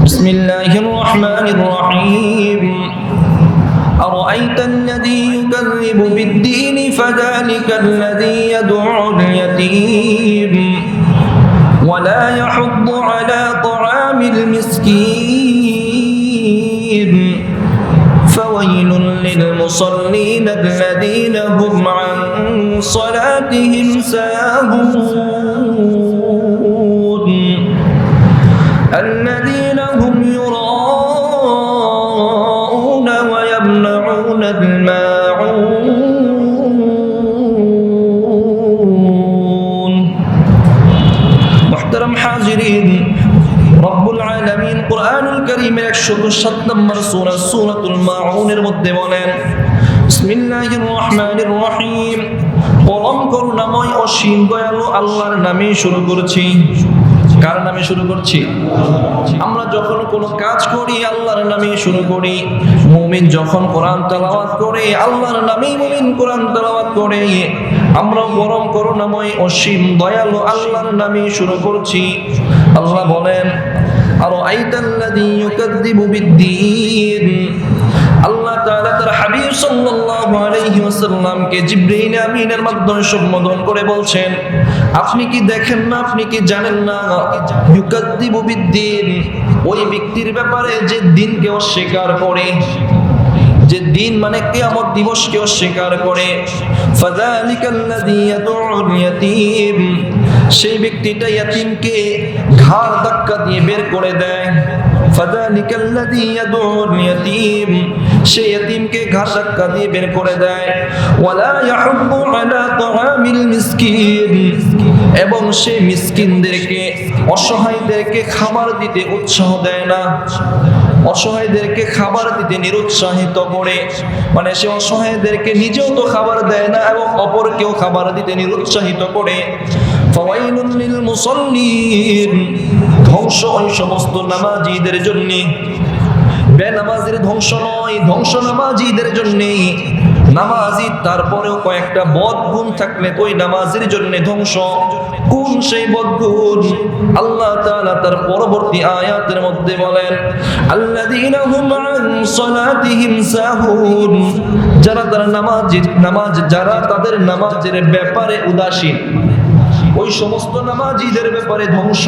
بسم الله الرحمن الرحيم أرأيت الذي يكذب بالدين فذلك الذي يدعو اليتيم ولا يحض على طعام المسكين فويل للمصلين الذين هم عن صلاتهم ساهون الذين هم يراءون ويمنعون الماعون محترم حاضرين রব্বুল আলামিন কোরআনুল কারীমের 107 নম্বর সূরা সূরাতুল মাউনের মধ্যে বলেন বিসমিল্লাহির রহমানির রহিম পরম করুণাময় অসীম দয়ালু আল্লাহর নামে শুরু করছি। কার নামে শুরু করছি? আমরা যখন কোনো কাজ করি আল্লাহর নামে শুরু করি। মুমিন যখন কোরআন তেলাওয়াত করে আল্লাহর নামেই মুমিন কোরআন তেলাওয়াত করে। আমরা পরম করুণাময় অসীম দয়ালু আল্লাহর নামে শুরু করছি। আল্লাহ বলেন আরাআইতাল্লাযী ইউকাযযিবু বিদ্দীন। আল্লাহ তাআলা তার হাবিব সাল্লাল্লাহু আলাইহি ওয়াসাল্লামকে জিবরাইল আমিনের মাধ্যমে সম্বোধন করে বলছেন, আপনি কি দেখেন না, আপনি কি জানেন না, ইউকাযযিবু বিদ্দীন, ওই ব্যক্তির ব্যাপারে যে দিনকে অস্বীকার করে, যে দিন মানে কিয়ামত দিবসকে অস্বীকার করে। ফাযালিকাল্লাযী ইয়াদউল ইয়াতীম, সেই ব্যক্তিটা ইয়াতীমকে ঘাড় ধাক্কা দিয়ে বের করে দেয়। ফাযালিকাল্লাযী ইয়াদউল ইয়াতীম, সেই ইয়াতীমকে ঘাড় ধাক্কা দিয়ে বের করে দেয়। ওয়ালা ইয়াহুব্বু আলা তাআমিল মিসকিন, এবং সে মিসকিনদেরকে অসহায়দেরকে খাবার দিতে উৎসাহ দেয় না, অসহায়দেরকে খাবার দিতে নিরুৎসাহিত করে। মানে সে অসহায়দেরকে নিজেও তো খাবার দেয় না এবং অপরকেও খাবার দিতে নিরুৎসাহিত করে। ফাওয়াইলুল লিল মুসাল্লিন, ধ্বংস ওই সমস্ত নামাজীদের জন্য। বেনামাজির ধ্বংস নয়, ধ্বংস নামাজীদের জন্য। নামাজি তারপরেও কয়েকটা বদগুণ থাকলে তো ওই নামাজের জন্য ধ্বংস। কোন সেই বদগুণ? আল্লাহ তাআলা তার পরবর্তী আয়াতের মধ্যে বলেন আল্লাযীনা হুম আন সালাতিহিম সাহুন, যারা তার যারা তাদের নামাজের ব্যাপারে উদাসীন। ওই সমস্ত নামাজীদের ব্যাপারে ধ্বংস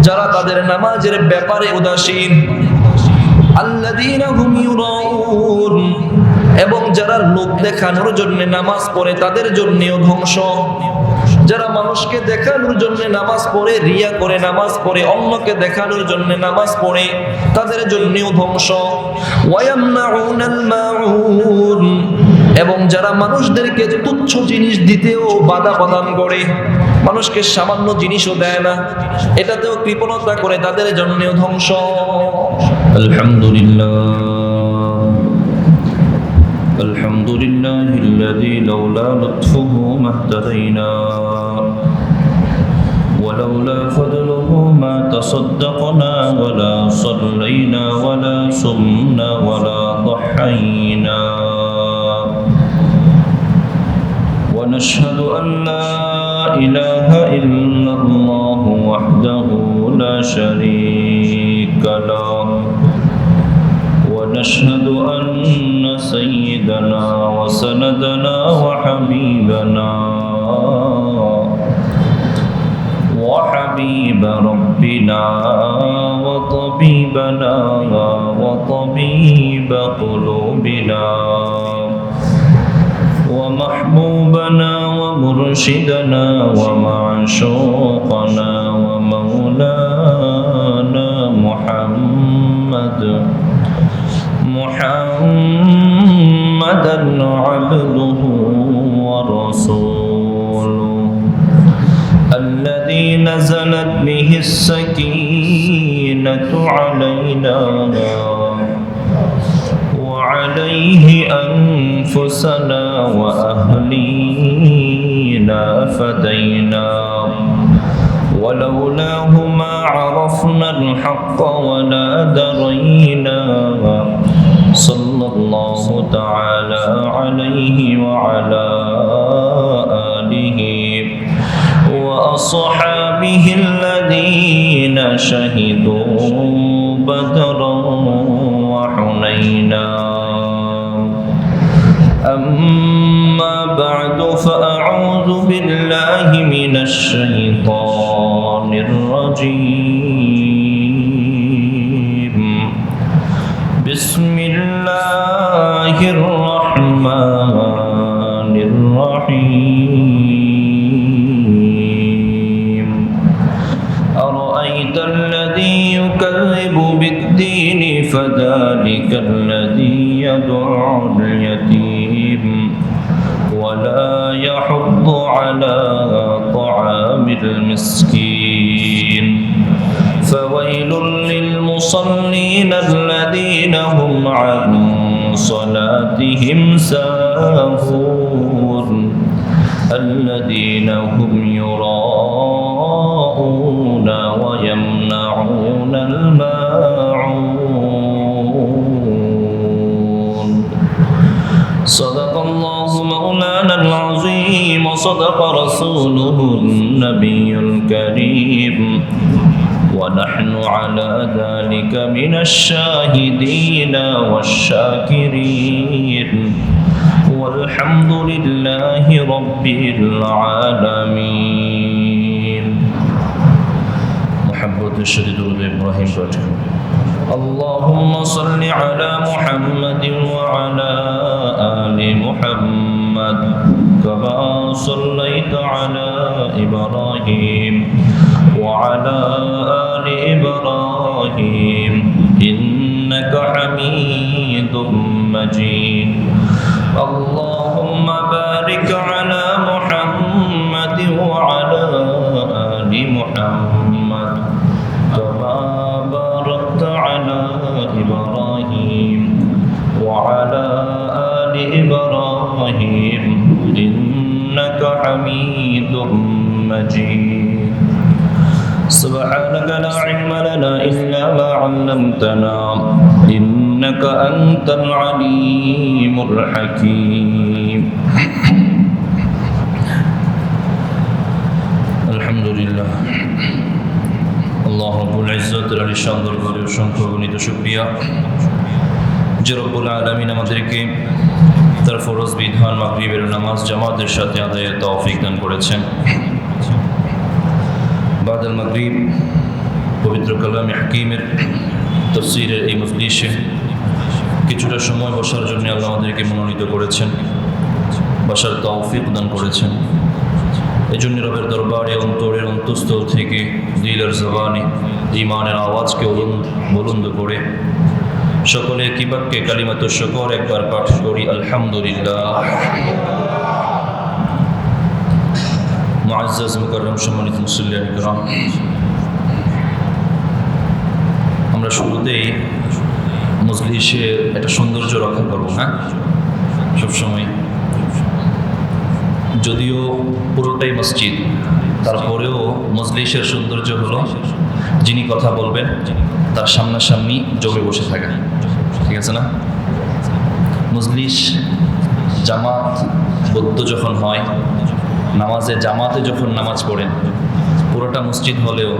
যারা তাদের নামাজের ব্যাপারে উদাসীন। আল্লাযীনা হুম ইউরাউন, এবং যারা লোক দেখানোর জন্য নামাজ পড়ে তাদের জন্যও ধ্বংস। যারা মানুষকে দেখানোর জন্য নামাজ পড়ে, রিয়া করে নামাজ পড়ে, অন্যকে দেখানোর জন্য নামাজ পড়ে, তাদের জন্যও ধ্বংস। ওয়ায়ামনাউনাল মাউন, এবং যারা মানুষদেরকে তুচ্ছ জিনিস দিতেও বাধা প্রদান করে, মানুষকে সামান্য জিনিসও দেয় না, এটাতেও কৃপণতা করে, তাদের জন্যও ধ্বংস। আলহামদুলিল্লাহ, আলহামদুলিল্লাহিল্লাযী লাউলা লুতফুহু মাহতাদাইনা ولولا فضله ما تصدقنا ولا صلينا ولا صمنا ولا ضحينا ونشهد أن لا إله إلا الله وحده لا شريك له ونشهد أن سيدنا وسندنا وحبيبنا وحبيب ربنا وطبيبنا وطبيب قلوبنا ومحبوبنا ومرشدنا ومعشوقنا ومولانا محمدا عبده ورسوله الذي نزلت به السكينة علينا وعليه أنفسنا وأهلينا فدينا ولولاه ما عرفنا الحق ولا درينا صلى الله تعالى عليه وعلى آله وأصحابه الذين شهدوا بدرا وحنينا أما بعد فأعوذ بالله من الشيطان الرجيم بسم الله الرحمن الرحيم أرأيت الذي يكذب بالدين فذلك الذي يدعو اليتيم ولا يحض على طعام المسكين فويل للمصلين الذين هم عن صلاتهم ساهون الذين هم يراءون ويمنعون الماعون صدق الله مولانا العظيم وصدق رسوله النبي الكريم ونحن على ذلك من الشاهدين والشاكرين والحمد لله رب العالمين محبة الشديد إبراهيم بجر اللهم صل على محمد وعلى آل محمد كما صليت على إبراهيم وعلى آل إبراهيم إنك حميد مجيد اللهم بارك على محمد وعلى آل محمد كما باركت على إبراهيم وعلى آل إبراهيم إنك حميد مجيد سبحانك لا علم لنا إلا ما علمتنا إنك أنت العليم الحكيم الحمد لله আল্লাহ রাব্বুল ইজ্জতের আলী শান দরবারে অসংখ্য গণিত শুকরিয়া যে রব্বুল আলামিন আমাদেরকে তার ফরজ বিধান মাগরিবের নামাজ জামাতের সাথে আদায়ের তৌফিক দান করেছেন। বাদাল মাগরিব পবিত্র কালামে হাকিমের তাফসীরের এই মজলিসে কিছুটা সময় বসার জন্য আল্লাহ আমাদেরকে মনোনীত করেছেন, বসার তৌফিক দান করেছেন। এই জন্য রবের দরবারে অন্তরের অন্তঃস্থল থেকে দিলের জবানে ঈমানের আওয়াজকে বুলন্দ করে সকলে কিবাককে কালিমাতুশ শুকর একবার পাঠ করি আলহামদুলিল্লাহ। মুআজ্জাজ মুকাররম সম্মানিত মুসল্লিয়ান কিরাম, আমরা শুরুতেই মজলিসে একটা সৌন্দর্য রক্ষা করবো, হ্যাঁ, সবসময়। যদিও পুরোটাই মসজিদ, তারপরেও মজলিসের সৌন্দর্য হলো যিনি কথা বলবেন তার সামনাসামনি জমে বসে থাকা, ঠিক আছে না? মজলিস জামাতবদ্ধ যখন হয়, নামাজে জামাতে যখন নামাজ পড়েন, পুরোটা মসজিদ হলেও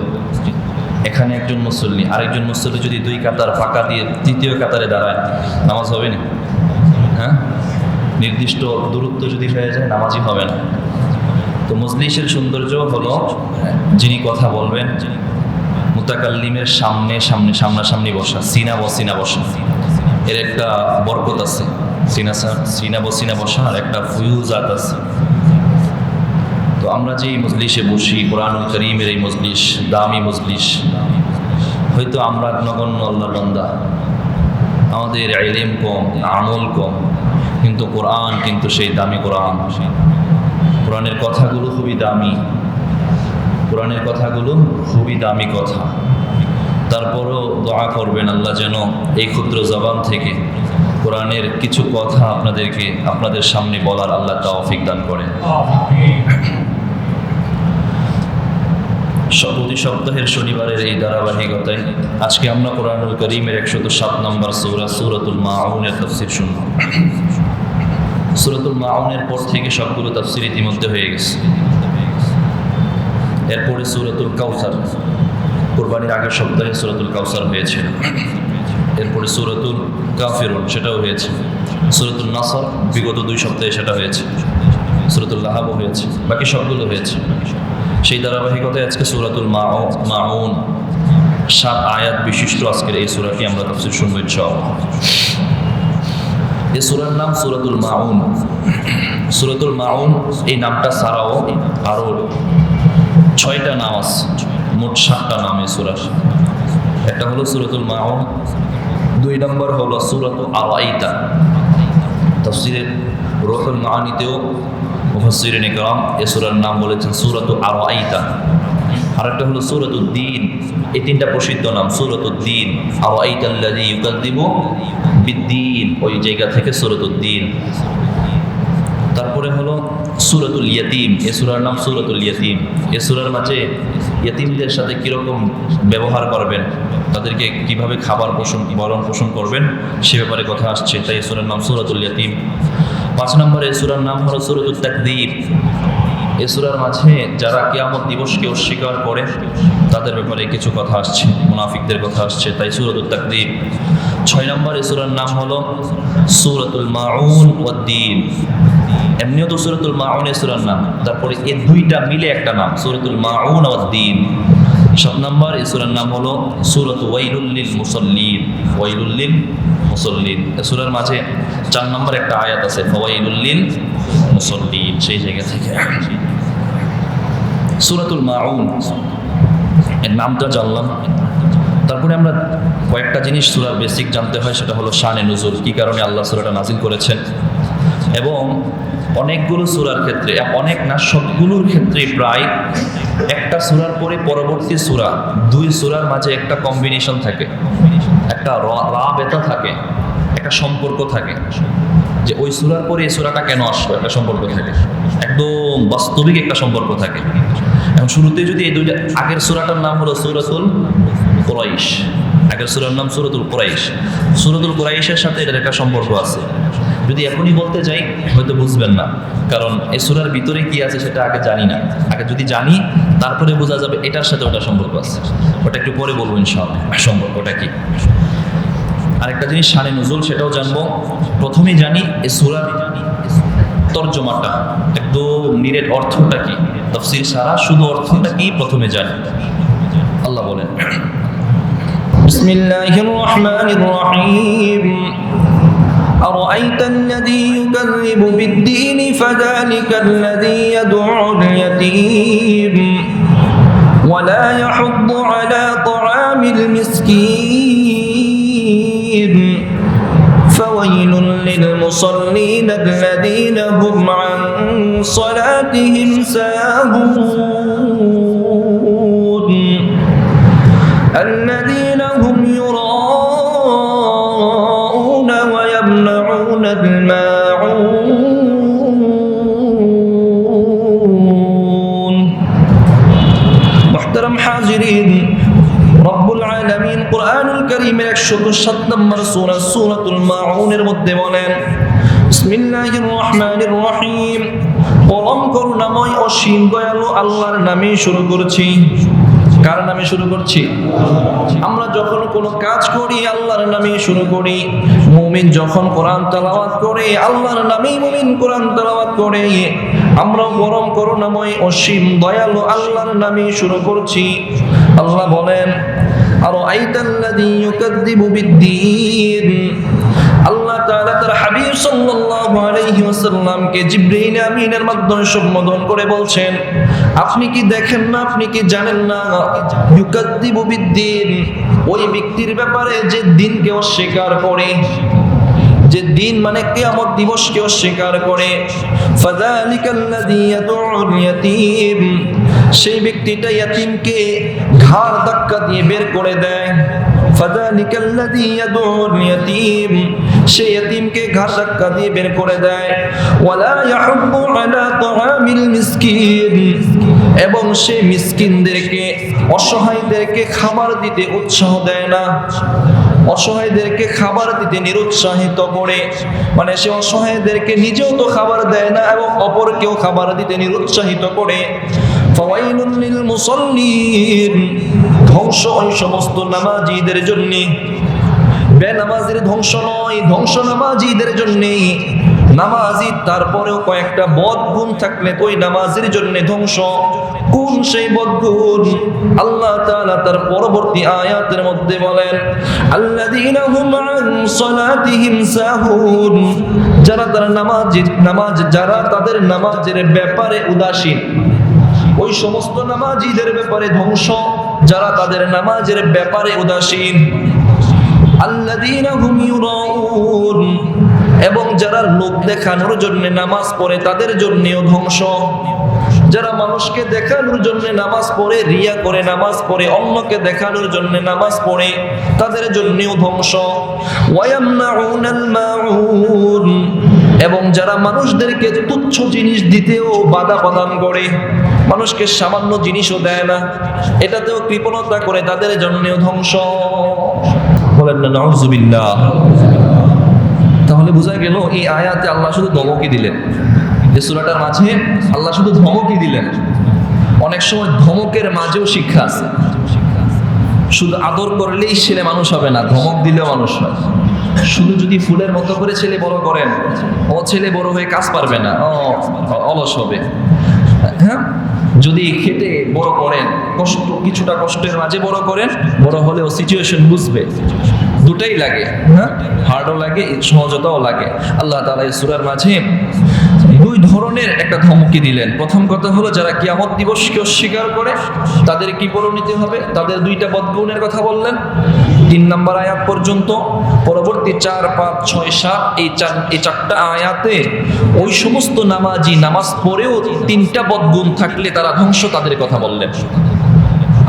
এখানে একজন মুসল্লি আরেকজন মুসল্লি যদি দুই কাতার ফাঁকা দিয়ে তৃতীয় কাতারে দাঁড়ায়, নামাজ হবে না? হ্যাঁ, নির্দিষ্ট দূরত্ব যদি হয়ে যায় নামাজই হবে না। তো মজলিসের সৌন্দর্য হলো যিনি কথা বলবেন মুতাকাল্লিমের সামনাসামনি বসা, সিনা বসা। এর একটা বরকত আছে, সিনা বসা, আর একটা ফুয়ুজাত আছে। তো আমরা যে মজলিসে বসি, কোরআনুল কারীমের এই মজলিস, দামি মজলিস, হয়তো আমরা নগণ্য আল্লাহর বান্দা, আমাদের ইলম কম, আমল কম, কিন্তু কোরআন কিন্তু সেই দামি কোরআন। কোরআনের কথাগুলো খুবই দামি, কোরআনের কথাগুলো খুবই দামি কথা। তারপরও দোয়া করবেন আল্লাহ যেন এই ক্ষুদ্র জবান থেকে কোরআনের কিছু কথা আপনাদের সামনে বলার আল্লাহ তৌফিক দান করেন। প্রতি সপ্তাহের শনিবারের এই ধারাবাহিকতায় আজকে আমরা কোরআনুল কারীমের 107 নম্বর সূরা সূরাতুল মাউনের তাফসীর শুনব। সূরাতুল মাউনের পর থেকে সবগুলো তাফসীর ইতিমধ্যে হয়ে গেছে। এরপরে সূরাতুল কাউসার, কোরবানির আগের সপ্তাহে সূরাতুল কাউসার হয়েছিল, এরপরে সূরাতুল কাফিরুন সেটাও হয়েছে, সূরাতুল নাসর বিগত 2 সপ্তাহে সেটা হয়েছে, সূরাতুল লাহাবও হয়েছে, বাকি সবগুলো হয়েছে। সেই ধারাবাহিকতায় আজকে সূরাতুল মাউন 7 আয়াত বিশিষ্ট আজকের এই সূরাটি আমরা তাফসীর শুনবো ইনশাআল্লাহ। এই সূরার নাম সূরাতুল মাউন। সূরাতুল মাউন এই নামটা ছাড়াও আরো 6টা নাম আছে, মোট 7টা নাম এই সূরার। একটা হলো সূরাতুল মাউন, 2 নম্বর হলো সূরাতু আরাইতা। তাফসীরে রুহুল মাআনিতেও মুফাসসিরিন ইকরাম এই সূরার নাম বলেছেন সূরাতু আরাইতা। আরেকটা হলো সূরাতুদ দ্বীন, এই 3টা প্রসিদ্ধ নাম সূরাতুদ দ্বীন। আরাইতাল্লাযী ইউকাযযিবু বিদ্দীন, ওই জায়গা থেকে সূরাতুদ দ্বীন। তারপরে হলো সূরাতুল ইয়াতীম, এই সূরার নাম সূরাতুল ইয়াতীম। এই সূরার মাঝে ইয়াতীমদের সাথে কীরকম ব্যবহার করবেন, তাদেরকে কিভাবে খাবার ভরণ পোষণ করবেন সে ব্যাপারে কথা আসছে, তাই এই সূরার নাম সূরাতুল ইয়াতীম। 5 নম্বরে এই সূরার নাম হলো সূরাতুত তাকযীব। এই সূরার মাঝে যারা কিয়ামত দিবসকে অস্বীকার করে তাদের ব্যাপারে কিছু কথা আসছে, মুনাফিকদের কথা আসছে, তাই সূরাতুত তাকযীব। 6 নম্বর এই সূরার নাম হলো সূরাতুল মাউন ওয়াদ দ্বীন। এমনিও তো সূরাতুল মাউন এই সূরার নাম, তারপরে এই 2টা মিলে একটা নাম সূরাতুল মাউন ওয়াদ দ্বীন। 7 নম্বর এই সূরার নাম হলো সূরাতু ওয়াইলুল লিল মুসাল্লিন। ওয়াইলুল লিল মুসাল্লিন, এই সূরার মাঝে 4 নম্বর একটা আয়াত আছে ফাওয়াইলুল লিল মুসাল্লিন, সেই জায়গা থেকে সূরাতুল মাউন এর নামটা জানলাম। তারপরে আমরা কয়েকটা জিনিস সূরার বেসিক জানতে হয়, সেটা হলো শানে নুজুল, কি কারণে আল্লাহ সূরাটা নাজিল করেছেন। এবং অনেকগুলো সূরার ক্ষেত্রে, অনেক না সবগুলোর ক্ষেত্রে প্রায় একটা সূরার পরে পরবর্তী সূরা, 2 সূরার মাঝে একটা কম্বিনেশন থাকে, একটা রাবেতা থাকে, একটা সম্পর্ক থাকে, যে ওই সূরার পরে এই সূরাটা কেন আসলো, একটা সম্পর্ক থাকে, একদম বাস্তবিক একটা সম্পর্ক থাকে। এখন শুরুতে যদি এই 2টা, আগের সূরাটার নাম হলো সূরাতুল কুরাইশ, আগের সূরার নাম সূরাতুল কুরাইশ। সূরাতুল কুরাইশের সাথে এটার একটা সম্পর্ক আছে। যদি এখনই বলতে যাই হয়তো বুঝবেন না, কারণ এই সূরার ভিতরে কি আছে সেটা আগে জানি না। আগে যদি জানি তারপরে বোঝা যাবে এটার সাথে ওটা সম্পর্ক আছে, ওটা একটু পরে বলবো ইনশাআল্লাহ সম্পর্কটা কি। আরেকটা জিনিস শানে নুজুল, সেটাও জানবো। প্রথমেই জানি এই সূরার তরজমাটা, একদম নিরেট অর্থটা কি, তাফসীর সারা শুধু অর্থটা কি প্রথমে জানি। আল্লাহ বলেন বিসমিল্লাহির রহমানির রহিম أرأيت الذي يكذب بالدين فذلك الذي يدعو اليتيم ولا يحض على طعام المسكين فويل للمصلين الذين هم عن صلاتهم ساهون الذين هم يراءون ويمنعون الماعون محترم حاضرين রব্বুল আলামিন কোরআনুল কারীমের 107 নম্বর সূরা সূরাতুল মাউনের মধ্যে বলেন বিসমিল্লাহির রহমানির রহিম, পরম করুণাময় অসীম দয়ালু আল্লাহর নামে শুরু করছি। কার নামে শুরু করছি? আমরা যখন কোনো কাজ করি আল্লাহর নামে শুরু করি। মুমিন যখন কোরআন তেলাওয়াত করে আল্লাহর নামেই মুমিন কোরআন তেলাওয়াত করে। আমরাও পরম করুণাময় অসীম দয়ালু আল্লাহর নামে শুরু করছি। আল্লাহ বলেন আরাআইতাল্লাযী ইউকাযযিবু বিদ্দীন। আল্লাহ তাআলা তার হাবিব সাল্লাল্লাহু আলাইহি ওয়াসাল্লামকে জিবরাইল আমিনের মাধ্যমে সম্বোধন করে বলছেন, আপনি কি দেখেন না, আপনি কি জানেন না, ইউকাযযিবু বিদ্দীন, ওই ব্যক্তির ব্যাপারে যে দিনকে অস্বীকার করে, যে দিন মানে কিয়ামত দিবসকে অস্বীকার করে। ফাযালিকাল্লাযী ইয়াদউল ইয়াতীম, সেই ব্যক্তিটা ইয়াতীমকে ঘাড় ধাক্কা দিয়ে বের করে দেয়। ফাযালিকাল্লাযী ইয়াদউল ইয়াতীম, সেই ইয়াতীমকে ঘাড় ধাক্কা দিয়ে বের করে দেয়। ওয়ালা ইয়াহুব্বু আলা তাআমিল মিসকিন, এবং সে মিসকিনদেরকে, অসহায়দেরকে খাবার দিতে উৎসাহ দেয় না, অসহায়দেরকে খাবার দিতে নিরুৎসাহিত করে। মানে সে অসহায়দেরকে নিজেও তো খাবার দেয় না এবং অপরকেও খাবার দিতে নিরুৎসাহিত করে। ফাওয়াইলুল লিল মুসাল্লিন, ধ্বংস ওই সমস্ত নামাজীদের জন্য। বেনামাজির ধ্বংস নয়, ধ্বংস নামাজীদের জন্যই। নামাজি তারপরেও কয়েকটা বদগুণ থাকলে ওই নামাজের জন্য ধ্বংস। কোন সেই বদগুণ? আল্লাহ তাআলা তার পরবর্তী আয়াতের মধ্যে বলেন, আল্লাযীনা হুম আন সালাতিহিম সাহুন, যারা তাদের নামাজের ব্যাপারে উদাসীন। ওই সমস্ত নামাজীদের ব্যাপারে ধ্বংস যারা তাদের নামাজের ব্যাপারে উদাসীন। আল্লাযীনা হুম ইউরাউন, এবং যারা লোক দেখানোর জন্য নামাজ পড়ে তাদের জন্যও ধ্বংস। যারা মানুষকে দেখানোর জন্য নামাজ পড়ে, রিয়া করে নামাজ পড়ে, অন্যকে দেখানোর জন্য নামাজ পড়ে, তাদের জন্যও ধ্বংস। ওয়ায়ামনাউনাল মাউন, এবং যারা মানুষদেরকে তুচ্ছ জিনিস দিতেও বাধা প্রদান করে, মানুষকে সামান্য জিনিসও দেয় না, এটাতেও কৃপণতা করে, তাদের জন্যও ধ্বংস। বলেন না নাউযুবিল্লাহ। তাহলে বোঝা গেল এই আয়াতে আল্লাহ শুধু ধমকই দিলেন। এই সূরাটার মাঝে আল্লাহ শুধু ধমকই দিলেন। অনেক সময় ধমকের মাঝেও শিক্ষা আছে। শুধু আদর করলেই ছেলে মানুষ হবে না, ধমক দিলেও মানুষ হয়। শুধু যদি ফুলের মতো করে ছেলে বড় করেন, ও ছেলে বড় হয়ে কাজ পারবে না, অলস হবে। হ্যাঁ, যদি খেটে বড় করেন, কিছুটা কষ্টের মাঝে বড় করেন, বড় হলেও সিচুয়েশন বুঝবে। দুটাই লাগে, হ্যাঁ, হার্ডও লাগে, সহজতাও লাগে। আল্লাহ তাআলা এই সূরার মাঝে দুই ধরনের একটা ধমকি দিলেন। প্রথম কথা হলো, যারা কিয়ামত দিবসকে অস্বীকার করে তাদের কি পরিণতি হবে, তাদের দুইটা বদগুণের কথা বললেন 3 নম্বর আয়াত পর্যন্ত। পরবর্তী 4, 5, 6, 7 এই চারটা আয়াতে ওই সমস্ত নামাজি নামাজ পড়েও 3টা বদগুণ থাকলে তারা ধ্বংস, তাদের কথা বললেন।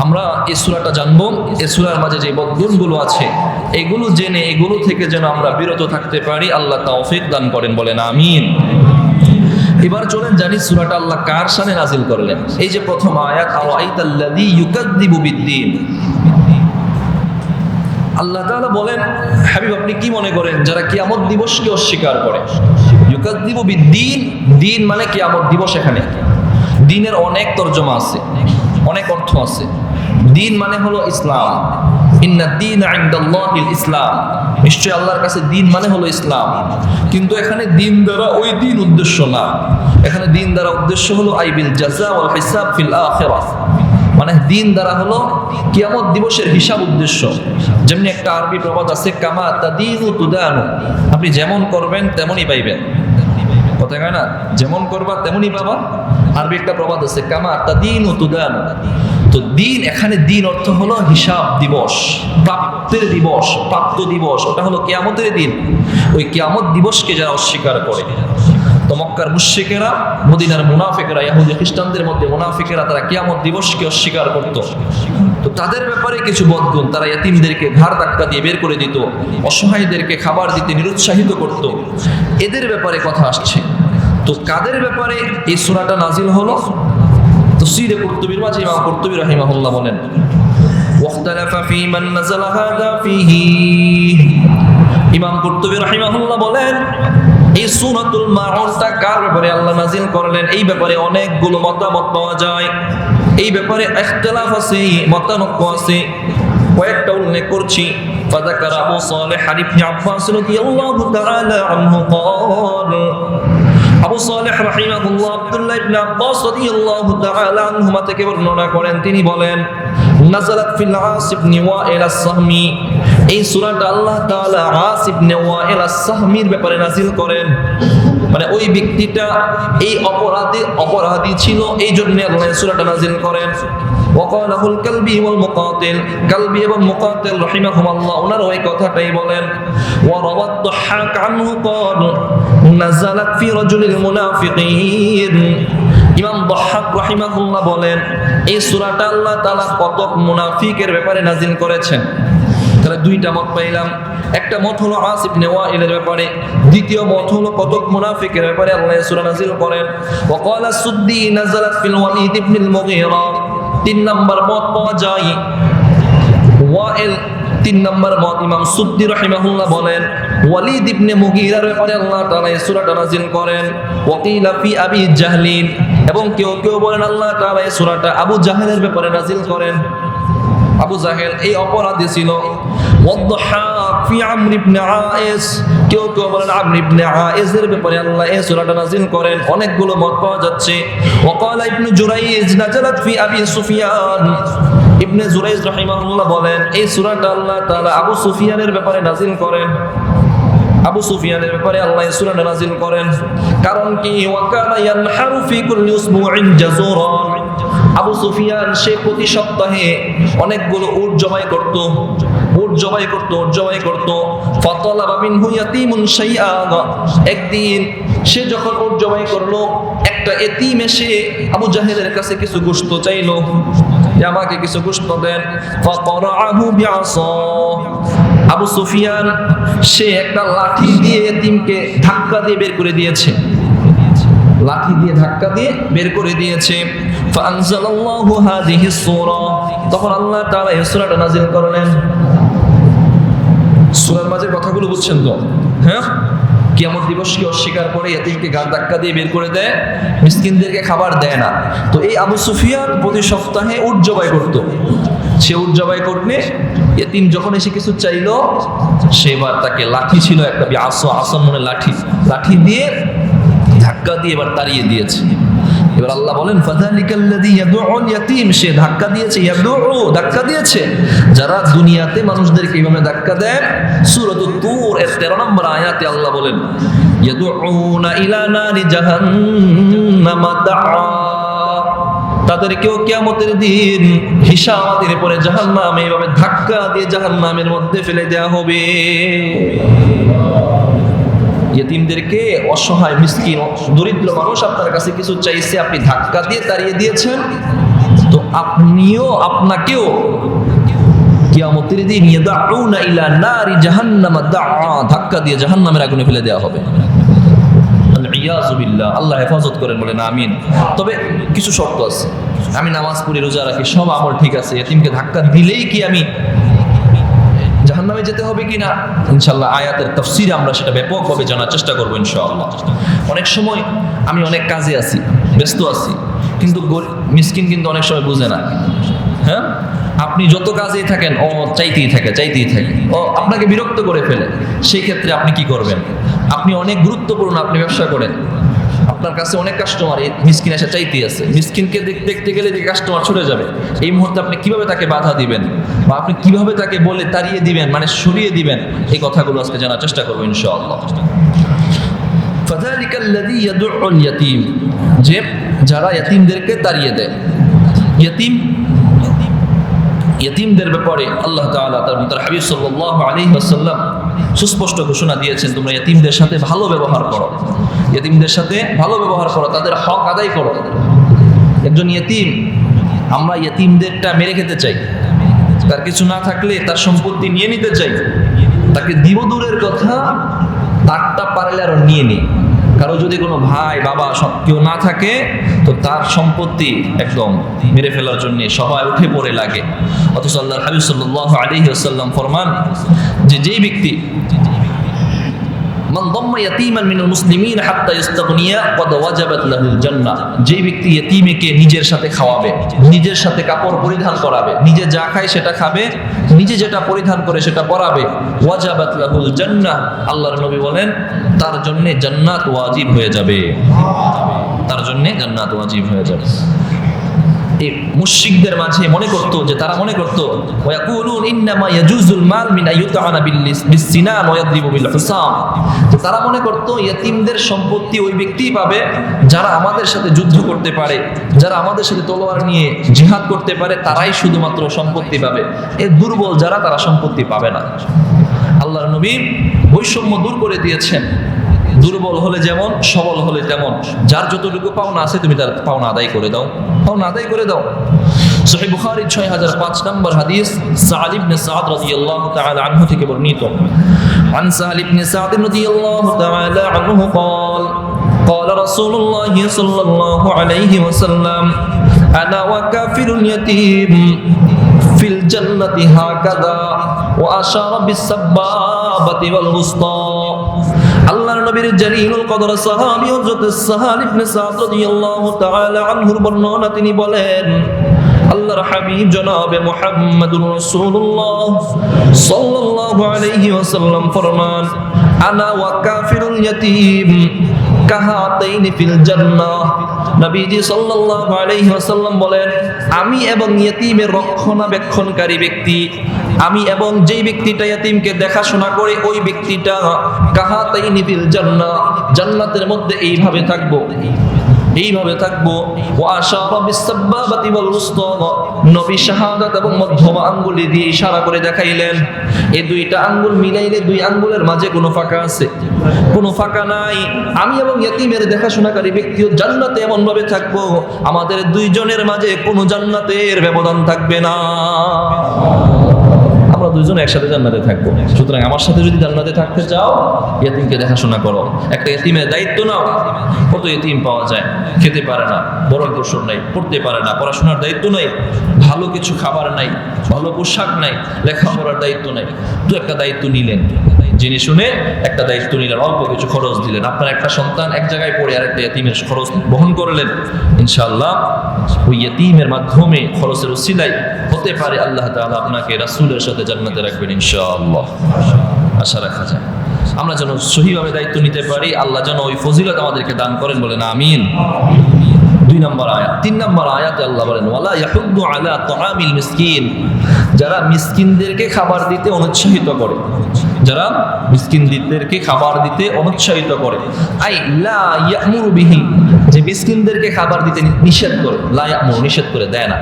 আমরা এই সূরাটা জানবো, এই সূরার মাঝে যে বদগুণগুলো আছে এগুলো জেনে এগুলো থেকে যেন আমরা বিরত থাকতে পারি। আল্লাহ তৌফিক দান করেন, বলেন আমিন। এবার চলেন জানি সূরাটা আল্লাহ কার শানে নাজিল করলেন। এই যে প্রথম আয়াত, আওয়াইতাল্লাযী ইউকাযযিবু বিদ্দীন, আল্লাহ তাআলা বলেন, হাবিব আপনি কি মনে করেন যারা কিয়ামত দিবসকে অস্বীকার করে? ইউকাযযিবু বিদ্দীন, দ্বীন মানে কিয়ামত দিবস। এখানে দ্বীনের অনেক তরজমা আছে, অনেক অর্থ আছে। দ্বীন মানে হলো ইসলাম। ইন্নাদ-দীনা ইনদাল্লাহিল ইসলাম, নিশ্চয় আল্লাহর কাছে দ্বীন মানে হলো ইসলাম। কিন্তু এখানে দ্বীন দ্বারা ওই দ্বীন উদ্দেশ্য না। এখানে দ্বীন দ্বারা উদ্দেশ্য হলো আইবিল জাযা ওয়াল হিসাব ফিল আখিরাহ, মানে দ্বীন দ্বারা হলো কিয়ামত দিবসের হিসাব উদ্দেশ্য। যেমনি একটা আরবি প্রবাদ আছে, কামা তাদিনু তুদানু, আপনি যেমন করবেন তেমনই পাইবেন। কথা কয় না, যেমন করবা তেমনই পাবা। আরবি একটা প্রবাদ আছে, কামা তাদিনু তুদানু। তো দিন, এখানে দিন অর্থ হলো হিসাব দিবস, প্রাপ্তের দিবস, প্রাপ্ত দিবস, ওটা হলো কিয়ামতের দিন। ওই কিয়ামত দিবসকে যারা অস্বীকার করে, তো মক্কার মুশরিকেরা, মদিনার মুনাফিকেরা, ইহুদি খ্রিস্টানদের মধ্যে মুনাফিকেরা, তারা কিয়ামত দিবসকে অস্বীকার করত। তো তাদের ব্যাপারে কিছু বদগুণ, তারা ইয়াতীমদেরকে ঘাড় ধাক্কা দিয়ে বের করে দিত, অসহায়দেরকে খাবার দিতে নিরুৎসাহিত করত। এদের ব্যাপারে কথা আসছে। তো কাদের ব্যাপারে এই সূরাটা নাজিল হলো? তাফসীরে কুরতুবীর মাঝে ইমাম কুরতুবী রাহিমাহুল্লাহ বলেন, ওয়াখতালাফা ফী মান নাযালা হাযা ফীহি, ইমাম কুরতুবী রাহিমাহুল্লাহ বলেন এই সূরাতুল মাউনটা কার ব্যাপারে আল্লাহ নাজিল করলেন, এই ব্যাপারে অনেকগুলো মতামত পাওয়া যায়। এই ব্যাপারে ইখতিলাফ আছে, মতানক্য আছে। কয়েকটা উল্লেখ করছি। ফাযাকারা আবু সালেহ ইবনে আব্বাস রাদিয়াল্লাহু তাআলা আনহু قال, আবু সালেহ রাহিমাহুল্লাহ আব্দুল্লাহ ইবনে আব্বাস রাদিয়াল্লাহু তাআলা আনহুমা থেকে বর্ণনা করেন, তিনি বলেন, নাযালাত ফিল আস ইবনে ওয়াইল আস-সাহমি, এই সূরাটা আল্লাহ তাআলা আস ইবনে ওয়াইল আস-সাহমির ব্যাপারে নাযিল করেন। মানে ওই ব্যক্তিটা এই অপরাধী ছিল, এই জন্য আল্লাহ সূরাটা নাযিল করেন। ওয়াকালাহুল কালবি ওয়াল মুকাতিল, কালবি এবং মুকাতিল রাহিমাহুমাল্লাহ ওনারা ওই কথাটাই বলেন। ওয়া রাওয়াত দাহহাক আনহু قال নাযালাত ফি রাজুলিল মুনাফিকিন, ইমাম দাহহাক রাহিমাহুল্লাহ বলেন এই সূরাটা আল্লাহ তাআলা কতক মুনাফিকের ব্যাপারে নাযিল করেছেন। তাহলে দুইটা মত পাইলাম। একটা মত হলো আস ইবনে ওয়াইলের ব্যাপারে, দ্বিতীয় মত হলো কতক মুনাফিকের ব্যাপারে আল্লাহ সূরা নাযিল করেন। ওয়া ক্বালা সুদ্দি নাযালাত ফিল ওয়ালিদ ইবনিল মুগীরা, 3 নম্বর মত পাওয়া যায় ওয়াইল। 3 নম্বর মত ইমাম সুদ্দি রাহিমাহুল্লাহ বলেন ওয়ালিদ ইবনে মুগীরার ব্যাপারে আল্লাহ তাআলা এই সূরাটা নাযিল করেন। ওয়া কিলা ফি আবি জাহলিন, এবং কেউ কেউ বলেন আল্লাহ তাআলা এই সূরাটা আবু জাহেলের ব্যাপারে নাযিল করেন। আবু জাহেল এই অপরাধী ছিল। ওয়াদ-দাহাক ফি আমর ইবনে আয়েস, কেউ কেউ বলেন আমর ইবনে আয়েসের ব্যাপারে আল্লাহ এই সূরাটা নাযিল করেন। অনেকগুলো মত পাওয়া যাচ্ছে। ওয়াকালা ইবনে জুরাইজ নাজালাত ফি আবি সুফিয়ান, ইবনে জুরাইজ রাহিমাহুল্লাহ বলেন এই সূরাটা আল্লাহ তাআলা আবু সুফিয়ানের ব্যাপারে নাযিল করেন। আবু সুফিয়ানের ব্যাপারে আল্লাহ এই সূরাটা নাযিল করেন। কারণ কি? ওয়াকানা ইয়ানহারু ফি কুল্লি উসবুইন জাযুরান, আবু সুফিয়ান সে প্রতি সপ্তাহে অনেকগুলো উট জবাই করত। ফাতালাবা মিনহু ইয়াতীমুন শাইআ, একদিন সে যখন উট জবাই করলো, একটা এতিম এসে আবু জাহেলের কাছে কিছু গোশত চাইলো যে আমাকে কিছু গোশত দেন। ফাকরাআহু বিআসা, আবু সুফিয়ান সে একটা লাঠি দিয়ে এতিমকে ধাক্কা দিয়ে বের করে দিয়েছে। ফাআনজালাল্লাহু হাযিহিস সূরা, তখন আল্লাহ তাআলা এই সূরাটা নাযিল করলেন। সূরার মাঝে কথাগুলো বুঝছেন তো? হ্যাঁ, কিয়ামত দিবসকে অস্বীকার করে এতিমকে গাল ধাক্কা দিয়ে বের করে দেয়, মিসকিনদেরকে খাবার দেয় না। তো এই আবু সুফিয়ান প্রতি সপ্তাহে উট জবাই করত। সে উট জবাই করলে এতিম যখন এসে কিছু চাইলো, সেবার তাকে লাঠি ছিল একটা আসন মনে লাঠি দিয়ে ধাক্কা দিয়ে এবার তাড়িয়ে দিয়েছে। এবার আল্লাহ বলেন ফাযালিকাল্লাযী ইয়াদউল ইয়াতীম, সে ধাক্কা দিয়েছে যারা দুনিয়াতে মানুষদেরকে এইভাবে ধাক্কা দেয়। সূরাতুত তূর এর 13 নম্বর আয়াতে আল্লাহ বলেন ইয়াদউনা ইলা নারি জাহান্নামা দাআ, তাদেরকেও কিয়ামতের দিন হিসাবের পরে জাহান্নামে এইভাবে ধাক্কা দিয়ে জাহান্নামের মধ্যে ফেলে দেওয়া হবে। ইতিমদেরকে, অসহায় মিসকিন দরিদ্র মানুষ আপনার কাছে কিছু চাইছে, আপনি ধাক্কা দিয়ে তাড়িয়ে দিয়েছেন, তো আপনাকেও কিয়ামতের দিন ইয়াদউনা ইলা নারি জাহান্নামা দাআ, ধাক্কা দিয়ে জাহান্নামের আগুনে ফেলে দেওয়া হবে। আল-ইয়াযু বিল্লাহ, আল্লাহ হেফাজত করেন, বলেন আমিন। তবে কিছু শর্ত আছে। আমি নামাজ পড়ি, রোজা রাখি, সব আমল ঠিক আছে, ইতিমকে ধাক্কা দিলেই কি আমি জাহান্নামে যেতে হবে কিনা? ইনশাআল্লাহ আয়াতের তাফসীরে আমরা সেটা ব্যাপকভাবে জানার চেষ্টা করব ইনশাআল্লাহ। অনেক সময় আমি অনেক কাজে আছি, ব্যস্ত আছি, কিন্তু মিসকিন কিন্তু অনেক সময় বুঝে না। হ্যাঁ, আপনি যত কাজেই থাকেন ও চাইতেই থাকে, ও আপনাকে বিরক্ত করে ফেলে। সেই ক্ষেত্রে আপনি কি করবেন? আপনি অনেক গুরুত্বপূর্ণ, আপনি ব্যবসা করেন, আপনার কাছে অনেক কাস্টমার, এই মিসকিন এসে চাইতেই আছে, মিসকিনকে দেখতে গেলে যে কাস্টমার ছুটে যাবে, এই মুহূর্তে আপনি কিভাবে তাকে বাধা দিবেন বা আপনি কিভাবে তাকে বলে তাড়িয়ে দিবেন, মানে সরিয়ে দিবেন, এই কথাগুলো আজকে জানার চেষ্টা করবো ইনশাআল্লাহ। ফাযালিকাল্লাযী ইয়াদউল ইয়াতীম, যে যারা ইয়াতীমদেরকে তাড়িয়ে দেয়। ইতিমদের ব্যাপারে আল্লাহ তাআলা তার হাবিব সাল্লাল্লাহু আলাইহি ওয়াসাল্লাম সুস্পষ্ট ঘোষণা দিয়েছেন, তোমরা ইতিমদের সাথে ভালো ব্যবহার করো, তাদের হক আদায় করো। একজন ইতিম, আমরা ইতিমদেরটা মেরে খেতে চাই, তার কিছু না থাকলে তার সম্পত্তি নিয়ে নিতে চাই, তাকে দিব দূরের কথা, তারটা পারলে আরো নিয়ে নিই। কারো যদি কোনো ভাই বাবা সব কেউ না থাকে, তো তার সম্পত্তি একদম মেরে ফেলার জন্য সবাই উঠে পড়ে লাগে। অথচ আল্লাহর হাবিব সাল্লাল্লাহু আলাইহি ওয়াসাল্লাম ফরমান যে যেই ব্যক্তি মান দাম্মা ইয়াতীমান মিনাল মুসলিমিন হাত্তা ইস্তাগনিয়া ক্বাদ ওয়াজাবাত লাহুল জান্নাহ, যেই ব্যক্তি ইতিমকে নিজের সাথে খাওয়াবে, নিজের সাথে কাপড় পরিধান করাবে, নিজে যা খায় সেটা খাবে, নিজে যেটা পরিধান করে সেটা পরাবে, ওয়াজাবাত লাহুল জান্নাহ, আল্লাহর নবী বলেন তার জন্য জান্নাত ওয়াজিব হয়ে যাবে, এই মুশরিকদের মাঝে মনে করত যে তারা মনে করত ওয়াকুলুন ইন্নামা ইয়াজুজুল মাল মিন আইয়ুতআনা বিস-সিনান ওয়া ইয়াদরিবু বিল হুসাম, তারা মনে করত ইতিমদের সম্পত্তি ওই ব্যক্তিই পাবে যারা আমাদের সাথে যুদ্ধ করতে পারে, যারা আমাদের সাথে তলোয়ার নিয়ে জিহাদ করতে পারে, তারাই শুধুমাত্র সম্পত্তি পাবে, এই দুর্বল যারা তারা সম্পত্তি পাবে না। আল্লাহর নবী বৈষম্য দূর করে দিয়েছেন, দুর্বল হলে যেমন সবল হলে তেমন, যার যতটুকু পাওনা আছে তুমি তার পাওনা আদায় করে দাও। সহিহ বুখারী 6005 নম্বর হাদিস, সা'দ ইবনে সা'দ রাদিয়াল্লাহু তাআলা আনহু থেকে বর্ণিত। عن سهل بن سعد رضي الله تعالى عنه قال قال رسول الله صلى الله عليه وسلم أنا وكافل اليتيم في الجنة هكذا وأشار بالسبابة والوسطى। আল্লাহর নবীর জলিলুল কদর সাহাবী হযরত সাহাল ইবনে সাদ রাদিয়াল্লাহু তাআলা আনহুর বর্ণনা তিনি বলেন আল্লাহর হাবিব জনাবে মুহাম্মদুর রাসূলুল্লাহ সাল্লাল্লাহু আলাইহি ওয়াসাল্লাম ফরমান আনা ওয়া কাফিরুল ইয়াতীম কাহাতাইনি ফিল জান্নাহ। নবীজি সাল্লাল্লাহু আলাইহি ওয়াসাল্লাম বলেন আমি এবং ইয়েতিমের রক্ষণাবেক্ষণকারী ব্যক্তি, আমি এবং যেই ব্যক্তিটা ইয়েতিমকে দেখাশোনা করে ওই ব্যক্তিটা কাহাতাইনি ফিল জান্নাহ, জান্নাতের মধ্যে এইভাবে থাকবো। ওয়া আশারা বিস-সাব্বাবাতি ওয়াল উসতা, নবী শাহাদাত এবং মধ্যমা আঙ্গুলি দিয়ে ইশারা করে দেখাইলেন এই দুইটা আঙ্গুল মিলাইলে দুই আঙ্গুলের মাঝে কোনো ফাঁকা আছে? কোনো ফাঁকা নাই। আমি এবং ইয়েতিমের দেখাশোনাকারী ব্যক্তিও জান্নাতে এমন ভাবে থাকবো আমাদের দুইজনের মাঝে কোনো জান্নাতের ব্যবধান থাকবে না। আমরা দুইজন একসাথে জান্নাতে থাকবো। সুতরাং আমার সাথে যদি জান্নাতে থাকতে চাও ইয়েতিমকে দেখাশোনা করো। একটা ইয়েতিমের দায়িত্ব নাও। কত ইয়েতিম পাওয়া যায়, খেতে পারে না, ভরণ পোষণ নাই, পড়তে পারে না, পড়াশোনার দায়িত্ব নাই, ভালো কিছু খাবার নাই, ভালো পোশাক নাই, লেখাপড়ার দায়িত্ব নাই। তো একটা দায়িত্ব নিলেন, জেনে শুনে একটা দায়িত্ব নিলেন, অল্প কিছু খরচ দিলেন। আপনার একটা সন্তান এক জায়গায় পড়ে আর একটা ইয়েতিমের খরচ বহন করলেন। ইনশাআল্লাহ ওই ইয়েতিমের মাধ্যমে খরচের উসিলায় হতে পারে আল্লাহ তাআলা আপনাকে রাসূলের সাথে জান্নাতে রাখবেন ইনশাআল্লাহ। আশা রাখা যায় আমরা যেন সহিভাবে দায়িত্ব নিতে পারি। আল্লাহ যেন ওই ফজিলত আমাদেরকে দান করেন, বলেন আমিন। 2 নম্বর আয়াত। 3 নম্বর আয়াতে আল্লাহ বলেন ওয়ালা ইয়াহুদ্দু আলা তুআমিল মিসকিন, যারা মিসকিনদেরকে খাবার দিতে অনুৎসাহিত করে, যারা মিসকিনদেরকে খাবার দিতে অনুৎসাহিত করে। আই লা ইয়ামুরু বিহি, যে মিসকিনদেরকে খাবার দিতে নিষেধ করে। লা ইয়ামুরু, নিষেধ করে, দেয় না।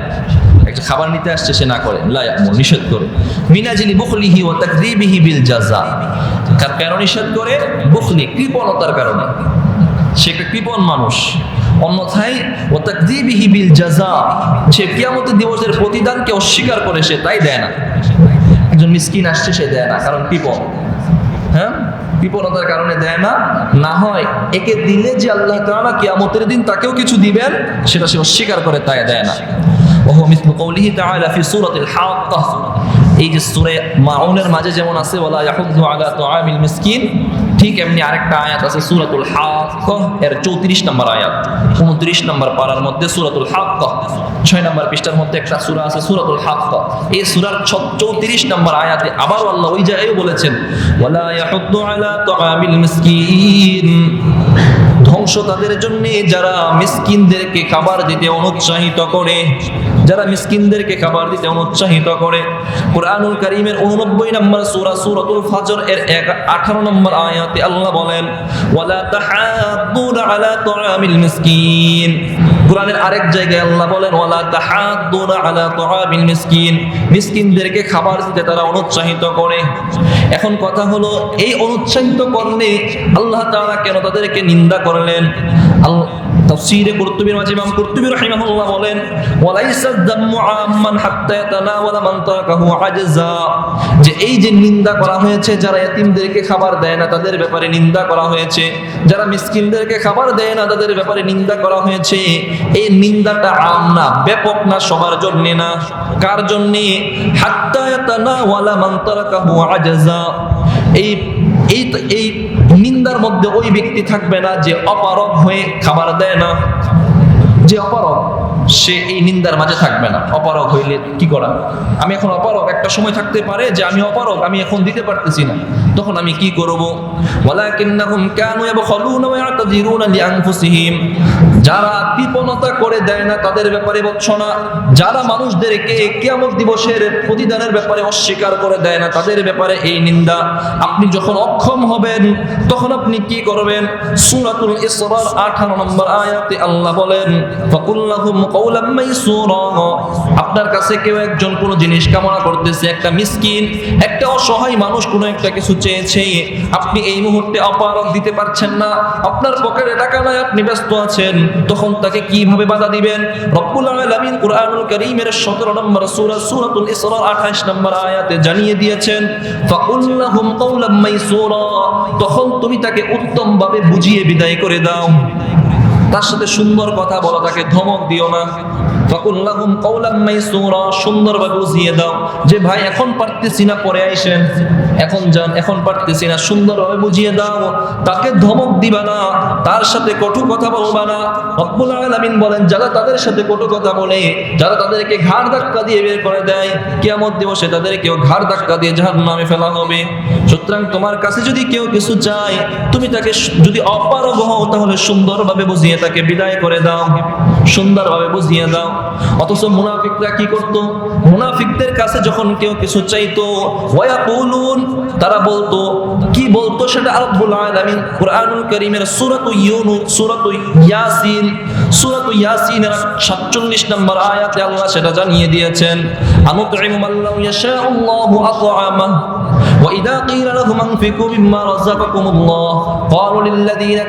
একটা খাবার নিতে আসছে সে না করে, লা ইয়ামুরু, নিষেধ করে। মিনাজিলি বুখলিহি ওয়া তাকযীবিহি বিল জাযা, কেন নিষেধ করে? বুখলি, কৃপণতার কারণে। সে একটা কৃপণ মানুষ। অন্যথায় ওয়া তাকযীবিহি বিল জাযা, সে কিয়ামতের দিবসের প্রতিদানকে অস্বীকার করে, সে তাই দেয় না। একজন মিসকিন আসছে, সে দেয় না, কারণ কৃপণ। হ্যাঁ, কৃপণতার কারণে দেয় না। না হয় একে দিলে যে আল্লাহ তাআলা কিয়ামতের দিন তাকেও কিছু দিবেন, সেটা সে অস্বীকার করে, তাই দেয় না। ওয়া মিসলু কওলিহি তাআলা ফি সূরাতিল হাক্কাহ, এই যে সূরা মাউনের মাঝে যেমন আছে ওয়ালা ইয়াহুদ্দু আলা তুআমিল মিসকিন, ঠিক এমনি আরেকটা আয়াত আছে সূরাতুল হাক্কাহ এর 34 নম্বর আয়াত। 29 নম্বর পারার মধ্যে সূরাতুল হাক্কাহ, 6 নম্বর পৃষ্ঠার মধ্যে একটা সূরা আছে সূরাতুল হাক্কাহ। এই সূরার 34 নম্বর আয়াতে আবার আল্লাহ ওই জায়গায় বলেছেন ওয়ালা ইয়াহুদ্দু আলা তুআমিল মিসকিন, ধ্বংস তাদের জন্য যারা মিসকিনদেরকে খাবার দিতে অনুৎসাহিত করে, যারা মিসকিনদেরকে খাবার দিতে অনুৎসাহিত করে। কুরআনুল কারীমের 89 নম্বর সূরা সূরাতুল ফাজর এর 18 নম্বর আয়াতে আল্লাহ বলেন ওয়ালা তাহাদ্দুনা আলা তুআমিল মিসকিন। কুরআনের আরেক জায়গায় আল্লাহ বলেন ওয়ালা তাহাদ্দুনা আলা তুআমিল মিসকিন, মিসকিনদেরকে খাবার দিতে তারা অনুৎসাহিত করে। এখন কথা হলো এই অনুৎসাহিত করলে আল্লাহ তাআলা কেন তাদেরকে নিন্দা করলেন? তাফসীরে কুরতুবীর মাঝে ইমাম কুরতুবী রাহিমাহুল্লাহ বলেন ওয়ালাইসা যাম্মু আম্মান হাত্তা ইয়াতানাওয়ালা মান তারাকাহু আজজা, যে এই যে নিন্দা করা হয়েছে যারা ইতিমদেরকে খাবার দেয় না তাদের ব্যাপারে নিন্দা করা হয়েছে, যারা মিসকিনদেরকে খাবার দেয় না তাদের ব্যাপারে নিন্দা করা হয়েছে। এই নিন্দাটা আম না, ব্যাপক না, সবার জন্য না। কার জন্য? হাত্তা ইয়াতানাওয়ালা মান তারাকাহু আজজা, এই নিন্দার মধ্যে ওই ব্যক্তি থাকবে না যে অপারগ হয়ে খাবার দেয় না। যে অপারগ সে এই নিন্দার মাঝে থাকবে না। অপারগ হইলে কি করা? আমি এখন অপারগ, একটা সময় থাকতে পারে যে আমি অপারগ, আমি এখন দিতে পারতেছি না, তখন আমি কি করব? ওয়ালাকিন্নাহুম কানু ইয়াবখালুনা ওয়া ইয়াতাযিরুনা লিআনফুসিহিম, যারা কৃপণতা করে দেয় না তাদের ব্যাপারে বলছো না, যারা মানুষদেরকে কিয়ামত দিবসের প্রতিদানের ব্যাপারে অস্বীকার করে দেয় না তাদের ব্যাপারে এই নিন্দা। আপনি যখন অক্ষম হবেন তখন আপনি কি করবেন? সূরাতুল ইসরার 18 নম্বর আয়াতে আল্লাহ বলেন ফাকুল্লাহুম কাওলাম মাইসুরা, আপনার কাছে কেউ একজন কোনো জিনিস কামনা করতেছে, একটা মিসকিন, একটা অসহায় মানুষ কোনো একটা কিছু চেয়েছে, আপনি এই মুহূর্তে অপারগ দিতে পারছেন না, আপনার পকেটে টাকা নাই, আপনি ব্যস্ত আছেন, তখন তাকে কিভাবে বাধা দিবেন? রব্বুল আলামিন কুরআনুল কারীমের 17 নম্বর সূরা সূরাতুল ইসরার 28 নম্বর আয়াতে জানিয়ে দিয়েছেন ফাকুল্লাহুম কাওলাম মাইসুরা, তখন তুমি তাকে উত্তমভাবে বুঝিয়ে বিদায় করে দাও। তার সাথে সুন্দর কথা বলো, তাকে ধমক দিও না। ফাকুল লাহুম কাওলাম মাইসুরা, সুন্দরভাবে বুঝিয়ে দাও যে ভাই এখন পারতেছি না, পরে আইসেন, এখন যান, এখন পারতেছি না। সুন্দরভাবে বুঝিয়ে দাও, তাকে ধমক দিবা না, তার সাথে কটু কথা বলবা না। রব্বুল আলামিন বলেন, যারা তাদের সাথে কটু কথা বলে, যারা তাদেরকে ঘাড় ধাক্কা দিয়ে বের করে দেয়, কিয়ামত দিবসে তাদেরকেও ঘাড় ধাক্কা দিয়ে জাহান্নামে ফেলা হবে। সুতরাং তোমার কাছে যদি কেউ কিছু চায়, তুমি তাকে যদি অপারগ হও, তাহলে সুন্দরভাবে বুঝিয়ে তাকে বিদায় করে দাও, সুন্দরভাবে বুঝিয়ে দাও। অথচ মুনাফিকরা কি করত? মুনাফিকদের কাছে যখন কেউ কিছু চাইতো, ওয়ায়াকুলুন, তারা বলতো, কি বলতো সেটা রব্বুল আলামিন কুরআনুল কারীমের সূরাতুল ইয়াসিনের 47 নম্বর আয়াতে আল্লাহ সেটা জানিয়ে দিয়েছেন। আনুতঈমু মান লাউ ইয়াশাআল্লাহু আত'আমাহু ওয়া ইযা ক্বিলা লাহুম আনফিকু মিম্মা রাযাকাকুমুল্লাহ ক্বালু লিল্লাযীনা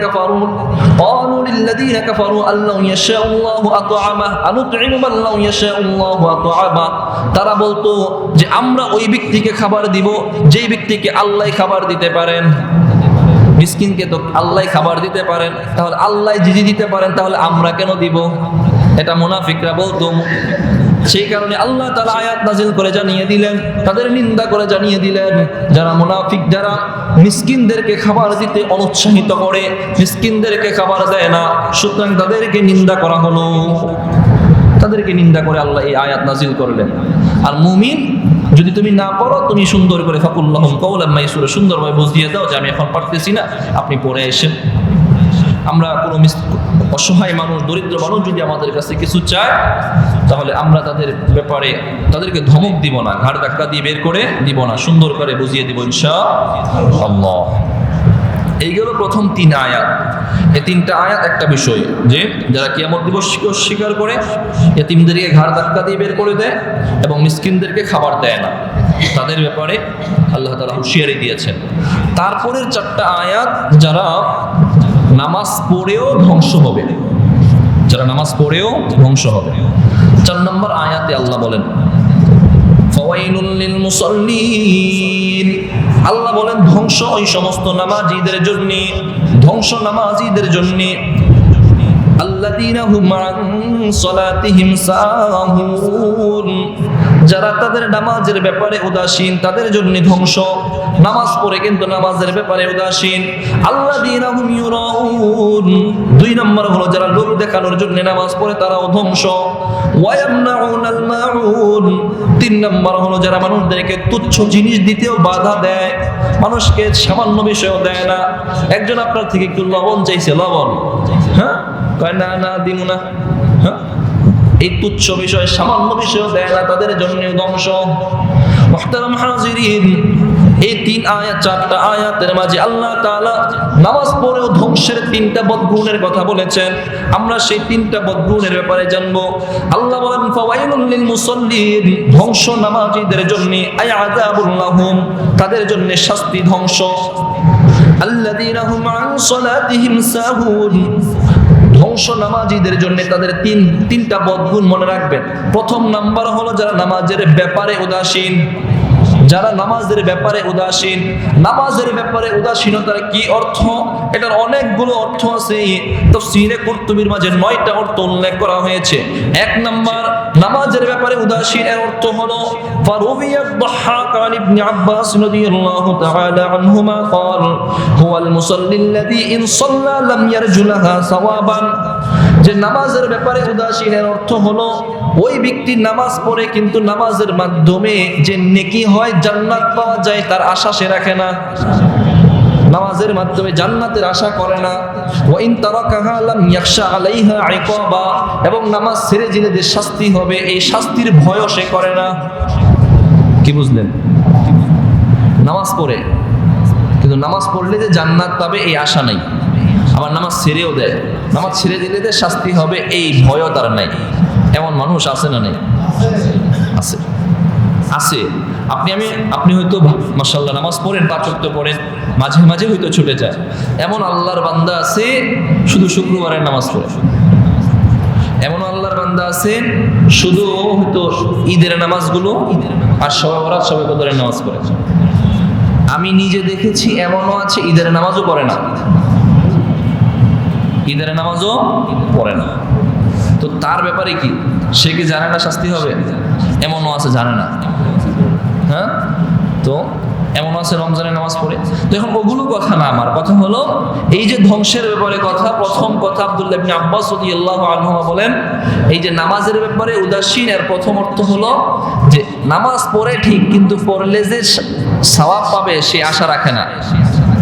কাফারু আল্লাউ ইয়াশাআল্লাহু আত'আমাহু আনুতঈমু মান লাউ ইয়াশাআল্লাহু আত'আমাহু। তারা বলতো যে আমরা ওই ব্যক্তিকে খাবার দিব যেই ব্যক্তিকে আল্লাহ খাবার দিতে পারেন। মিসকিনকে তো আল্লাহ খাবার দিতে পারেন, তাহলে আল্লাহ যদি দিতে পারেন তাহলে আমরা কেন দিব? এটা মুনাফিকরা বলতো। সেই কারণে আল্লাহ তাআলা আয়াত নাযিল করে জানিয়ে দিলেন, তাদের নিন্দা করে জানিয়ে দিলেন, যারা মুনাফিক, যারা মিসকিনদেরকে খাবার দিতে অনুৎসাহিত করে, মিসকিনদেরকে খাবার দেয় না, সুতরাং তাদেরকে নিন্দা করা হলো। তাদেরকে নিন্দা করে আল্লাহ এই আয়াত নাযিল করলেন। আর মুমিন, যদি তুমি না পারো, তুমি সুন্দর করে ফাকুল লাহুম কাওলাম মাইসুরা, সুন্দরভাবে বুঝিয়ে দাও যে আমি এখন পারতেছি না, আপনি পরে এসেন। আমরা কোনো অসহায় মানুষ, দরিদ্র মানুষ যদি আমাদের কাছে কিছু চায়, তাহলে আমরা তাদের ব্যাপারে তাদেরকে ধমক দিব না, ঘাড় ধাক্কা দিয়ে বের করে দিব না, সুন্দর করে বুঝিয়ে দিব ইনশাআল্লাহ। এইগুলো প্রথম 3 আয়াত। এই 3টা আয়াত একটা বিষয়, যে যারা কিয়ামত দিবসকে অস্বীকার করে, ইতিমদেরকে ঘাড় ধাক্কা দিয়ে বের করে দেয় এবং মিসকিনদেরকে খাবার দেয় না, তাদের ব্যাপারে আল্লাহ তাআলা হুঁশিয়ারি দিয়েছেন। তারপরের 4টা আয়াত, যারা নামাজ পড়েও ধ্বংস হবে, যারা নামাজ পড়েও ধ্বংস হবে। 4 নম্বর আয়াতে আল্লাহ বলেন, ফাওয়াইলুল লিল মুসাল্লিন, আল্লাহ বলেন ধ্বংস ওই সমস্ত নামাজীদের জন্য, ধ্বংস নামাজীদের জন্য, আল্লাযীনা হুম আন সালাতিহিম সাহুন, যারা তাদের নামাজের ব্যাপারে উদাসীন, তাদের জন্য ধ্বংস। নামাজ পড়ে কিন্তু নামাজের ব্যাপারে উদাসীন। আল্লাযীনা হুম ইউরাউন, 2 নম্বর হলো যারা লোক দেখানোর জন্য নামাজ পড়ে, তারাও ধ্বংস। ওয়া ইয়ামনাউনাল মাউন, 3 নম্বর হলো যারা মানুষদেরকে তুচ্ছ জিনিস দিতেও বাধা দেয়, মানুষকে সামান্য বিষয়ও দেয় না। একজন আপনার থেকে একটু লবণ চাইছে, লবণ, হ্যাঁ কয় না, না দিমু না, হ্যাঁ, এই তুচ্ছ বিষয়, সামান্য বিষয় দেয় না, তাদের জন্য ধ্বংস। মুহতারাম হাজিরিন, এই 3 আয়াত, 4টা আয়াতের মাঝে আল্লাহ তাআলা নামাজ পড়েও ধ্বংসের 3টা বদগুণের কথা বলেছেন। আমরা সেই 3টা বদগুণের ব্যাপারে জানবো। আল্লাহ বলেন ফাওয়াইলুল লিল মুসাল্লিন, ধ্বংস নামাজীদের জন্য, আই আযাবুল লাহুম, তাদের জন্য শাস্তি, ধ্বংস। আল্লাযীনা হুম আন সালাতিহিম সাহুন, ধ্বংস নামাজীদের জন্য তাদের 3টা বদগুণ মনে রাখবেন। প্রথম নাম্বার হলো যারা নামাজের ব্যাপারে উদাসীন, যারা নামাজের ব্যাপারে উদাসীন। নামাজের ব্যাপারে উদাসীনতার কি অর্থ? এটার অনেকগুলো অর্থ আছে, তাফসীরে কুরতুবীর মাঝে 9টা অর্থ উল্লেখ করা হয়েছে। 1 নাম্বার, নামাজের ব্যাপারে উদাসীন এর অর্থ হলো ফারুবিয়া আদ-দাহহাক আন ইবনে আব্বাস রাদিয়াল্লাহু তাআলা আনহুমা قال هو المصلي الذي ان صلى لم يرجو لها ثوابا, যে নামাজের ব্যাপারে উদাসীনের অর্থ হলো ওই ব্যক্তি নামাজ পড়ে কিন্তু নামাজের মাধ্যমে যে নেকি হয়, জান্নাত পাওয়া যায়, তার আশা সে রাখে না, নামাজের মাধ্যমে জান্নাতের আশা করে না। ওয়া ইন তারাকাহা লাম ইয়াখশা আলাইহা ইকাবা, এবং নামাজ ছেড়ে দিলে যে শাস্তি হবে, এই শাস্তির ভয়ও সে করে না। কি বুঝলেন? নামাজ পড়ে কিন্তু নামাজ পড়লে যে জান্নাত পাবে এই আশা নাই, আবার নামাজ ছেড়েও দেয়, নামাজ ছেড়ে দিলে যে শাস্তি হবে এই ভয়ও তার নাই। এমন মানুষ আছে না নেই? আছে, আছে। আপনি হয়তো মাশাআল্লাহ নামাজ পড়েন, 5 ওয়াক্ত পড়েন, মাঝে মাঝে হয়তো ছুটে যায়। এমন আল্লাহর বান্দা আছে শুধু শুক্রবারের নামাজ পড়ে, এমন আল্লাহর বান্দা আছে শুধু হয়তো ঈদের নামাজগুলো আর শবে বরাত, শবে কদরের নামাজ পড়ে। আমি নিজে দেখেছি এমনও আছে ঈদের নামাজও পড়ে না, ঈদের নামাজও পড়ে না। তো তার ব্যাপারে কি, সে কি জানে না শাস্তি হবে? এমনও আছে জানে না। হ্যাঁ, তো এমন আছে রমজানের নামাজ পড়ে। তো এখন ওগুলো কথা না, আমার কথা হলো এই যে ধ্বংসের ব্যাপারে কথা। প্রথম কথা আব্দুল্লাহ ইবনে আব্বাস রাদিয়াল্লাহু আনহুমা বলেন, এই যে নামাজের ব্যাপারে উদাসীন, এর প্রথম অর্থ হলো যে নামাজ পড়ে ঠিক, কিন্তু পড়লে যে সওয়াব পাবে সে আশা রাখে না।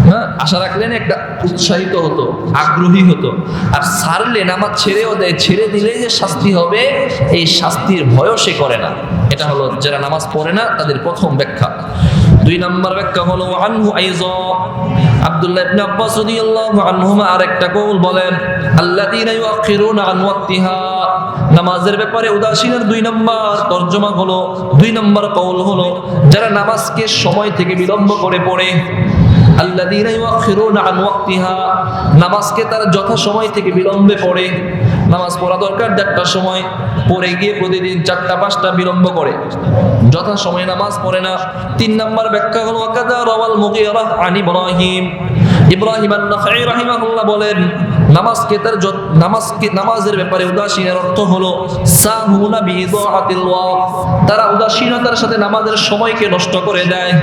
হ্যাঁ, আশা রাখলেন একটা উৎসাহিত হতো, আগ্রহী হতো। আর ছাড়লে নামাজ ছেড়েও দেয়, ছেড়ে দিলে যে শাস্তি হবে এই শাস্তির ভয়ও সে করে না। এটা হলো যারা নামাজ পড়ে না তাদের প্রথম ব্যাখ্যা। দুই নম্বর ব্যাখ্যা হলো আনহু আইযা, আব্দুল্লাহ ইবনে আব্বাস রাদিয়াল্লাহু আনহুমা আরেকটা কওল বলেন, আল্লাযীনা ইউআখিরুনা আন ওয়াক্তিহা, নামাজের ব্যাপারে উদাসীনের দুই নম্বর তরজমা হলো, দুই নম্বর কওল হলো যারা নামাজকে সময় থেকে বিলম্ব করে পড়ে। আল্লাযীনা ইউআখিরুনা আন ওয়াক্তিহা, নামাজকে তারা যথা সময় থেকে বিলম্বে পড়ে। নামাজ পড়া দরকার 1টার সময়, পড়ে গিয়ে প্রতিদিন 4টা 5টা বিলম্ব করে, যথা সময় নামাজ পড়ে না। তিন নম্বর ব্যাখ্যা হলো ওয়াকাযা রাওয়াল মুগীরা আন ইব্রাহিম, ইব্রাহিম আন-নাখাঈ রাহিমাহুল্লাহ বলেন, নামাজের ব্যাপারে উদাসীনের অর্থ হলো সাহুনা বিইদাআতিল ওয়াক্ত, তারা উদাসীনতার সাথে নামাজের সময়কে নষ্ট করে দেয়।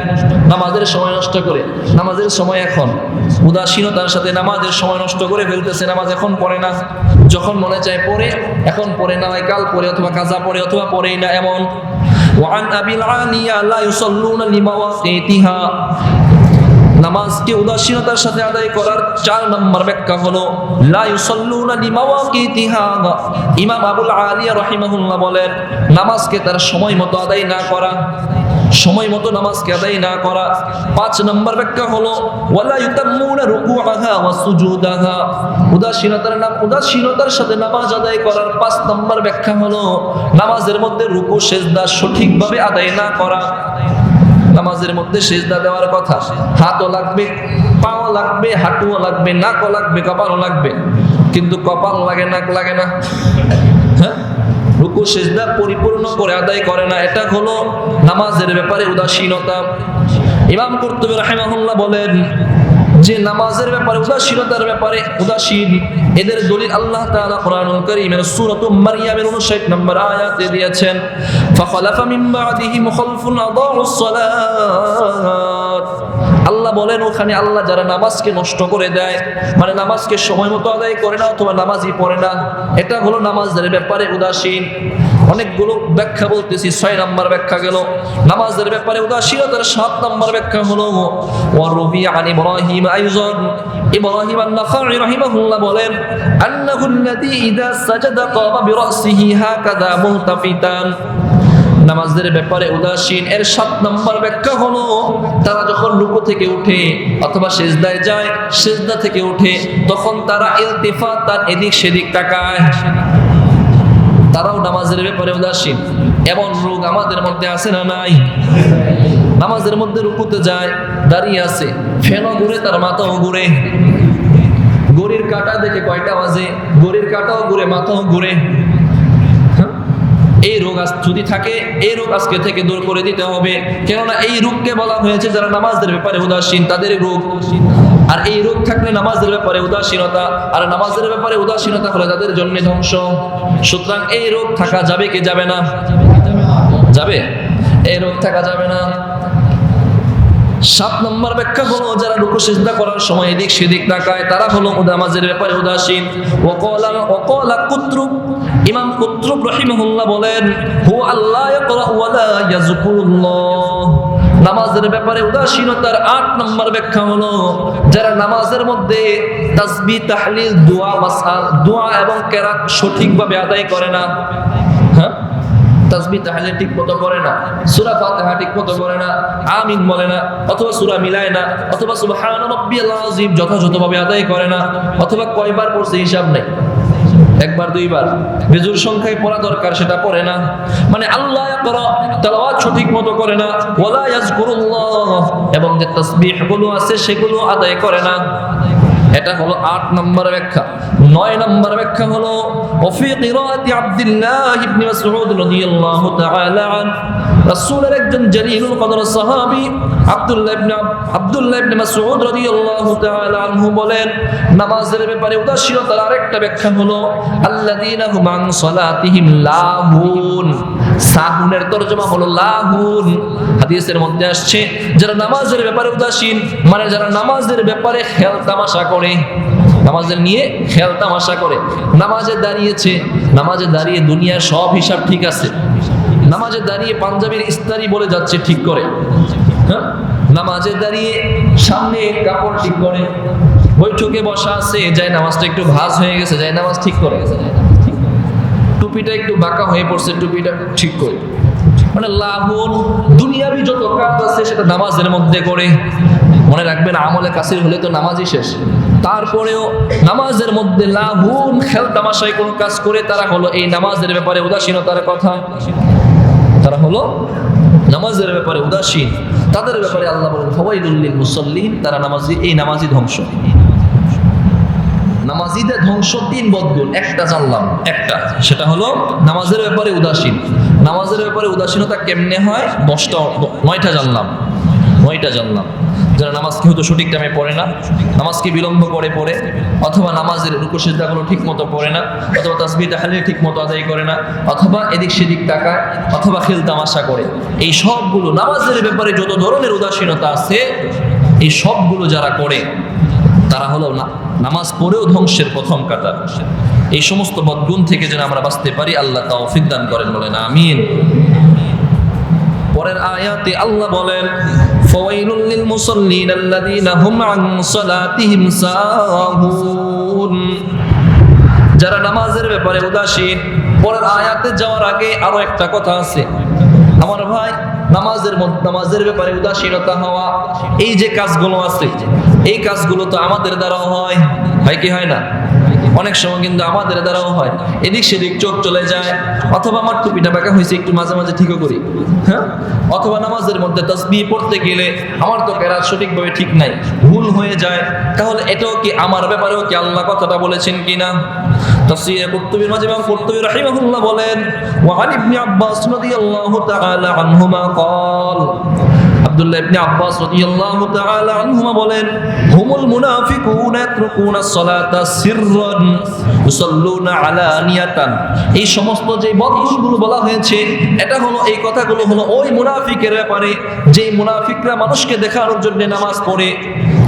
নামাজের সময় নষ্ট করে, নামাজের সময় এখন উদাসীনতার সাথে নামাজের সময় নষ্ট করে ফেলতেছে। নামাজ এখন পড়ে না, যখন মনে চায় পড়ে, এখন পড়ে না, কাল পড়ে, অথবা কাজা পড়ে, অথবা পড়েই না এমন। ওয়ান আবিল আলিয়া লা ইউসাল্লুনা লিমাওয়াকিতিহা, নামাজকে উদাসীনতার সাথে আদায় করার 4 নম্বর ব্যাখ্যা হলো লা ইউসাল্লুনা লিমাওয়াকিতিহা। ইমাম আবুল আলিয়া রাহিমাহুল্লাহ বলেন, নামাজকে তার সময় মতো আদায় না করা, সময় মতো নামাজকে আদায় না করা। 5 নম্বর ব্যাখ্যা হলো ওয়ালা ইউতাম্মুনা রুকুআহা ওয়া সুজুদাহা, উদাসীনতার সাথে নামাজ আদায় করার 5 নম্বর ব্যাখ্যা হলো নামাজের মধ্যে রুকু সেজদা সঠিকভাবে আদায় না করা। নামাজের মধ্যে সেজদা দেওয়ার কথা, হাতও লাগবে, পাও লাগবে, হাঁটুও লাগবে, নাকও লাগবে, কপালও লাগবে, কিন্তু কপাল লাগে, নাক লাগে না। হ্যাঁ, রুকু সেজদা পরিপূর্ণ করে আদায় করে না, এটা হলো নামাজের ব্যাপারে উদাসীনতা। ইমাম কুরতুবী রাহিমাহুল্লাহ বলেন যে নামাজের ব্যাপারে উদাসীনতার ব্যাপারে উদাসীন, এদের দলিল আল্লাহ তাআলা কোরআনুল কারীমের সূরাতুম মারইয়ামের 59 নম্বর আয়াতে দিয়েছেন, ফাখালাফা মিন বা'দিহিম খালফুন আদাউস সালাত। আল্লাহ বলেন ওখানে আল্লাহ যারা নামাজকে নষ্ট করে দেয়, মানে নামাজকে সময় মতো আদায় করে না অথবা নামাজই পড়ে না, এটা হলো নামাজের ব্যাপারে উদাসীন। অনেকগুলো ব্যাখ্যা বলতেছি, 6 নম্বর ব্যাখ্যা গেল নামাজের ব্যাপারে উদাসীনতার। 7 নম্বর ব্যাখ্যা হলো ওয়ারুবি আন ইব্রাহিম আইযান, ইব্রাহিম আন-নাখাঈ রাহিমাহুল্লাহ বলেন আন্নাহু আল্লাযী ইযা সাজাদা কামা বিরাসিহি হাকাযা মুলতাফিতান, নামাজের ব্যাপারে উদাসীন এর 7 নম্বর ব্যাখ্যা হলো তারা যখন রুকু থেকে উঠে অথবা সিজদায় যায়, সিজদা থেকে উঠে, তখন তারা ইলতিফাত, তার এদিক সেদিক তাকায়, তারাও নামাজের ব্যাপারে উদাসীন। এমন রোগ আমাদের মধ্যে আছে না নাই? নামাজের মধ্যে রুকুতে যায়, দাঁড়িয়ে আছে, ফেনও ঘুরে, তার মাথাও ঘুরে, ঘড়ির কাঁটা দেখে কয়টা বাজে, ঘড়ির কাঁটাও ঘুরে, মাথাও ঘুরে। এই রোগ যদি থাকে, এই রোগ আজকে থেকে দূর করে দিতে হবে, কেননা এই রোগকে বলা হয়েছে যারা নামাজের ব্যাপারে উদাসীন তাদের রোগ। আর এই রোগ থাকলে নামাজের ব্যাপারে উদাসীনতা, আর নামাজের ব্যাপারে উদাসীনতা হলে তাদের জন্য ধ্বংস। সুতরাং এই রোগ থাকা যাবে কি যাবে না? যাবে, এই রোগ থাকা যাবে না। 7 নম্বর ব্যাখ্যা হলো যারা রুকু সিজদা করার সময় এদিক সেদিক তাকায়, তারা হলো নামাজের ব্যাপারে উদাসীন। ওয়াকালা কুতরুব, ইমাম কুতরুব রাহিমাহুল্লাহ বলেন হু আল্লাহ ইয়াকরা ওয়া লা ইয়াযকুরুল্লাহ, নামাজের ব্যাপারে উদাসীনতার 8 নম্বর ব্যাখ্যা হলো যারা নামাজের মধ্যে তাসবিহ, তাহলিল, দোয়া এবং কেরাত সঠিকভাবে আদায় করে না। হ্যাঁ, তাসবিহ তাহলিল ঠিক মতো করে না, সূরা ফাতিহা ঠিক মতো করে না, আমিন বলে না, অথবা সূরা মিলায় না, অথবা সুবহান রাব্বিয়াল আযীম যথাযথভাবে আদায় করে না, অথবা কয়বার পড়ছে হিসাব নাই, 1 বার 2 বার, বেজুর সংখ্যায় পড়া দরকার সেটা পড়ে না, মানে আল্লাহ ইয়াকরা তেলাওয়াত সঠিক মতো করে না, ওয়ালা ইয়াযকুরুল্লাহ, এবং যে তাসবিহগুলো আছে সেগুলো আদায় করে না। এটা হলো 8 নম্বর ব্যাখ্যা। 9 নম্বর ব্যাখ্যা হলো ওয়াফি কিরাআতি আব্দুল্লাহ ইবনে মাসউদ রাদিয়াল্লাহু তাআলা আন, রাসূলের একজন জলিলুল কদর সাহাবী আব্দুল্লাহ আব্দুল্লাহ ইবনে মাসউদ রাদিয়াল্লাহু তাআলা আনহু বলেন, নামাজের ব্যাপারে উদাসীনতার আরেকটা ব্যাখ্যা হলো আল্লাযীনা হুম আন সালাতিহিম লাহুন। সাহুনের তরজমা হলো লাহুন। হাদিসের মধ্যে আসছে যারা নামাজের ব্যাপারে উদাসীন, মানে যারা নামাজের ব্যাপারে খেল তামাশা করে, নামাজের নিয়ে খেল তামাশা করে। নামাজে দাঁড়িয়েছে, নামাজে দাঁড়িয়ে দুনিয়ার সব হিসাব ঠিক আছে, নামাজে দাঁড়িয়ে পাঞ্জাবির ইস্তারি বলে যাচ্ছে ঠিক করে, হ্যাঁ, নামাজে দাঁড়িয়ে সামনে কাপড় ঠিক করে, বৈঠকে বসা আছে, যায় নামাজটা একটু ভাঁজ হয়ে গেছে, যায় নামাজ ঠিক করে, টুপিটা একটু বাঁকা হয়ে পড়ছে, টুপিটা ঠিক করে, মানে লাহুন দুনিয়াবি যত কাজ আছে সেটা নামাজের মধ্যে করে। মনে রাখবেন আমলে কাসির হলে তো নামাজই শেষ, তারপরেও নামাজের মধ্যে লাহুন খেল তামাশায় কোনো কাজ করে তারা হলো এই নামাজের ব্যাপারে উদাসীনতার কথা, তারা হলো নামাজের ব্যাপারে উদাসীন। তাদের ব্যাপারে আল্লাহ বলেন ফাওয়াইলুল লিল মুসাল্লিন, তারা নামাজি, এই নামাজি ধ্বংস। নামাজিদের ধ্বংস 3 বদগুণ, একটা জানলাম, একটা সেটা হলো নামাজের ব্যাপারে উদাসীন। নামাজের ব্যাপারে উদাসীনতা কেমনে হয় 9টা জানলাম, 9টা জানলাম। যারা নামাজকে হয়তো সঠিক টাইমে পড়ে না, নামাজকে বিলম্ব করে পড়ে, অথবা নামাজের রুকু সিজদাগুলো ঠিক মতো পড়ে না, অথবা তাসবিহ তাহলিল ঠিক মতো আদায় করে না, অথবা এদিক সেদিক তাকায়, অথবা খেল তামাশা করে, এই সবগুলো নামাজের ব্যাপারে যত ধরনের উদাসীনতা আছে এই সবগুলো যারা করে তারা হলো না নামাজ পড়েও ধ্বংসের প্রথম কাতার। এই সমস্ত বদগুণ থেকে যেন আমরা বাঁচতে পারি আল্লাহ তৌফিক দান করেন, বলেন আমিন। পরের আয়াতে আল্লাহ বলেন ফাওয়াইলুল লিল মুসাল্লিন আল্লাযীনা হুম আন সালাতিহিম সাহুন, যারা নামাজের ব্যাপারে উদাসীন। পরের আয়াতে যাওয়ার আগে আরো একটা কথা আছে আমার ভাই, নামাজের ব্যাপারে উদাসীনতা হওয়া, এই যে কাজগুলো আছে এই কাজগুলো তো আমাদের দ্বারাও হয়, হয় কি হয় না? অনেক সময় কিন্তু আমাদের দ্বারাও হয়, এদিক সেদিক চোখ চলে যায়, অথবা আমার টুপিটা বাঁকা হয়েছে একটু মাঝে মাঝে ঠিকও করি, হ্যাঁ, অথবা নামাজের মধ্যে তাসবিহ পড়তে গেলে আমার তো কেরাত সঠিকভাবে ঠিক নাই, ভুল হয়ে যায়। তাহলে এটাও কি আমার ব্যাপারেও কি আল্লাহ কথাটা বলেছেন কিনা? তাফসীরে কুরতুবীর মাঝে ইমাম কুরতুবী রাহিমাহুল্লাহ বলেন ওয়া আন ইবনে আব্বাস রাদিয়াল্লাহু তাআলা আনহুমা قال আব্দুল্লাহ ইবনে আব্বাস রাদিয়াল্লাহু তাআলা আনহুমা বলেন হুমুল মুনাফিকুনা ইয়াতরুকুনা সলাতা সিররান ইউসাল্লুনা আলানিয়াতান। এই সমস্ত যে বদগুণগুলো বলা হয়েছে এটা হলো, এই কথাগুলো হলো ওই মুনাফিকের ব্যাপারে যেই মুনাফিকরা মানুষকে দেখানোর জন্য নামাজ পড়ে,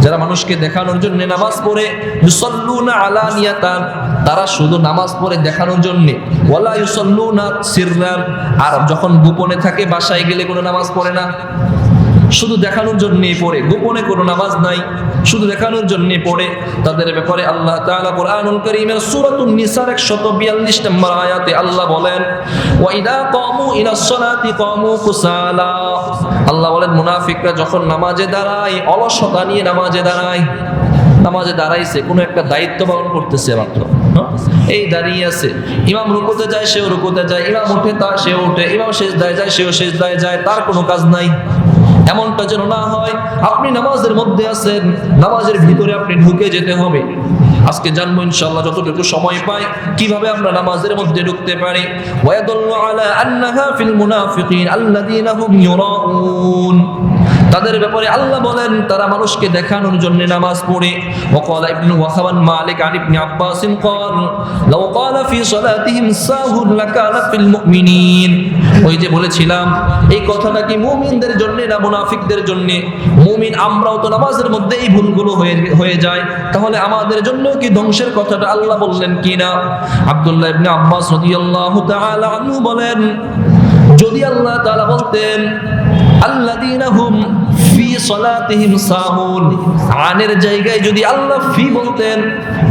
যারা মানুষকে দেখানোর জন্য নামাজ পড়ে, ইউসাল্লুনা আলানিয়াতান, তারা শুধু নামাজ পড়ে দেখানোর জন্য, ওয়ালা ইউসাল্লুনা সিররান, আর যখন গোপনে থাকে বাসায় গেলে কোনো নামাজ পড়ে না, শুধু দেখানোর জন্যই পড়ে, গোপনে কোনো নামাজ নাই, শুধু দেখানোর জন্যই পড়ে। তাদের ব্যাপারে আল্লাহ তাআলা কুরআনুল কারীমের সূরাতুন নিসার 142 নম্বর আয়াতে আল্লাহ বলেন ওয়া ইদা কামু ইলাস সালাতি কামু কুসালা, আল্লাহ বলেন মুনাফিকরা যখন নামাজে দাঁড়ায় অলসতা নিয়ে নামাজে দাঁড়ায়, নামাজে দাঁড়াইছে কোনো একটা দায়িত্ব পালন করতেছে মাত্র, এই দাঁড়িয়ে আছে, ইমাম রুকুতে যায় সেও রুকুতে যায়, ইমাম উঠে সেও উঠে, ইমাম সিজদায় যায় সেও সিজদায় যায়, তার কোনো কাজ নাই। এমনটা যেন না হয়। আপনি নামাজের মধ্যে আছেন, নামাজের ভিতরে আপনি ঢুকে যেতে হবে। আজকে জানবো ইনশাআল্লাহ যতটুকু সময় পাই কিভাবে আমরা নামাজের মধ্যে ঢুকতে পারি। ওয়ায়াদুল্লু আলা আন্নাহা ফিল মুনাফিকিন আল্লাযীনা হুম ইউরাউন, তাদের ব্যাপারে আল্লাহ বলেন তারা মানুষকে দেখানোর জন্য নামাজ পড়ে। ওয়াকালা ইবনু ওয়াহাবান মালিক আন ইবনে আব্বাস قال لو قال في صلاتهم ساهوا لكان في المؤمنين, ওই যে বলেছিলাম এই কথাটা কি মুমিনদের জন্য না মুনাফিকদের জন্য? মুমিন আমরাও তো নামাজের মধ্যে এই ভুলগুলো হয়ে যায়, তাহলে আমাদের জন্য কি ধ্বংসের কথাটা আল্লাহ বললেন কিনা? আব্দুল্লাহ ইবনে আব্বাস রাদিয়াল্লাহু তাআলা আনহু বলেন যদি আল্লাহ তাআলা বলতেন আল্লাযীনা হুম ফি সালাতিহিম সাহুন, আনের জায়গায় যদি আল্লাহ ফি বলতেন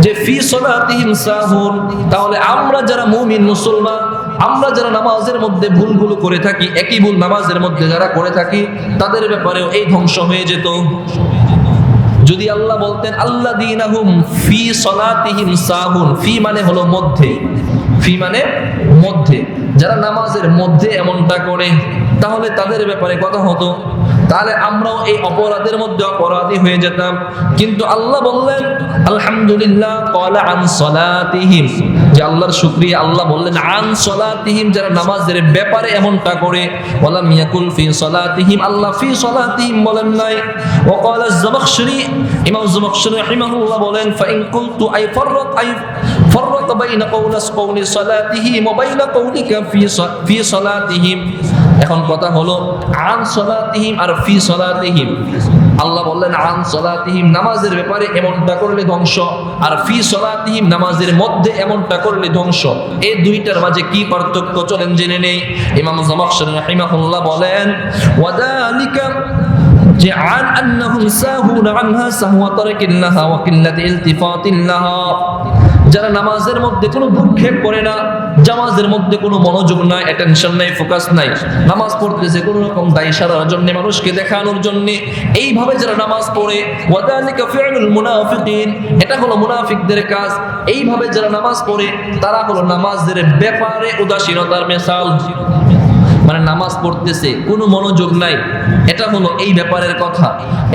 যে ফি সালাতিহিম সাহুন, তাহলে আমরা যারা মুমিন মুসলমান, আমরা যারা নামাজের মধ্যে ভুলগুলো করে থাকি, একই ভুল নামাজের মধ্যে যারা করে থাকি তাদের ব্যাপারেও এই ধ্বংস হয়ে যেত। যদি আল্লাহ বলতেন আল্লাযীনা হুম ফি সালাতিহিম সাহুন, ফি মানে হলো মধ্যে, ফি মানে মধ্যে, যারা নামাজের মধ্যে এমনটা করে তাহলে তাদের ব্যাপারে কথা হতো তাহলে আমরাও এই অপরাধের মধ্যে অপরাধী হয়ে যেতাম। কিন্তু আল্লাহ বললেন আলহামদুলিল্লাহ ক্বালা আন সালাতিহিম, যে আল্লাহর শুকরিয়া, আল্লাহ বললেন আন সালাতিহিম, যারা নামাজের ব্যাপারে এমনটা করে। ওয়ালাম ইয়াকুল ফি সালাতিহিম, আল্লাহ ফি সালাতিহিম বলেন নাই। ওয়া ক্বালা আয-যামাখশরী, ইমাম যামাখশরী রাহিমাহুল্লাহ বলেন ফাইন কুলতু আই ফাররাত বাইনা কওলি সালাতিহিম ওয়া বাইনা কওলিকা ফি সালাতিহিম। এখন কথা হলো আন সালাতিহিম আর ফি সালাতিহিম। আল্লাহ বললেন আন সালাতিহিম, নামাজের ব্যাপারে এমনটা করলে ধ্বংস, আর ফি সালাতিহিম, নামাজের মধ্যে এমনটা করলে ধ্বংস। এই দুইটার মাঝে কি পার্থক্য চলেন জেনে নেই। ইমাম যামাখশরী রাহিমাহুল্লাহ বলেন ওয়াদালিকা, যে আন আন্নাহুম সাহুনা আনহা সাহওয়া তারাকিল্লাহা ওয়া কিল্লাতি ইলতিফাতিল্লাহা, যারা নামাজের মধ্যে কোনো ভ্রুক্ষেপ করে না, নামাজের মধ্যে কোনো মনোযোগ নাই, অ্যাটেনশন নাই, ফোকাস নাই, নামাজ পড়তেছে কোনো রকম দায় সারার জন্য, মানুষকে দেখানোর জন্য, এইভাবে যারা নামাজ পড়ে, ওয়াদালিকা ফিউলুল মুনাফিকিন, এটা হলো মুনাফিকদের কাজ। এইভাবে যারা নামাজ পড়ে তারা হলো নামাজের ব্যাপারে উদাসীনতার মিসাল। মানে নামাজ পড়তেছে কোনো মনোযোগ নাই, এটা হলো এই ব্যাপারের কথা।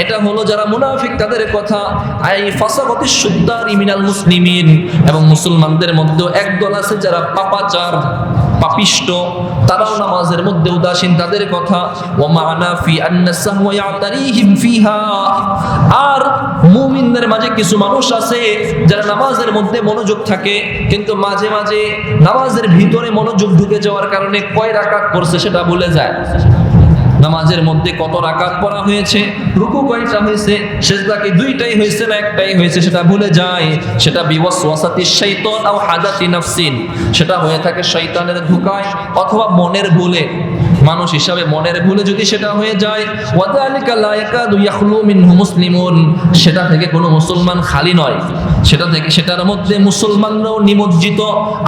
এটা হলো যারা মুনাফিক তাদের কথা। আই ফাসাকাতিশ শুদ্দারি মিনাল মুসলিমিন, এবং মুসলমানদের মধ্যেও একদল আছে যারা পাপাচার, পাপিষ্ট, তারাও নামাজের মধ্যে উদাসীন, তাদের কথা। ওয়া মা'না ফি আন্না সাহওয়া ইয়াতারিহিম ফিহা, আর মুমিনদের মাঝে কিছু মানুষ আছে যারা নামাজের মধ্যে মনোযোগ থাকে, কিন্তু মাঝে মাঝে নামাজের ভিতরে মনোযোগ ঢুকে যাওয়ার কারণে কয় রাকাত পড়ছে সেটা ভুলে যায়। নামাজের মধ্যে কত রাকাত পড়া হয়েছে, রুকু কয়টা হয়েছে, সিজদা কি দুইটাই হয়েছে না একটাই হয়েছে সেটা ভুলে যায়। সেটা বিওয়াসওয়াসাতিশ শাইতান আও হাদাতি নাফসিন, সেটা হয়ে থাকে শয়তানের ধোঁকায় অথবা মনের ভুলে। মানুষ হিসাবে মনের ভুলে যদি সেটা হয়ে যায়, ওয়াদালিকা লা ইয়াকাদু ইয়াখলু মিনহু মুসলিমুন, সেটা থেকে কোনো মুসলমান খালি নয়, সেটা থেকে সেটার মধ্যে মুসলমানরাও নিমজ্জিত।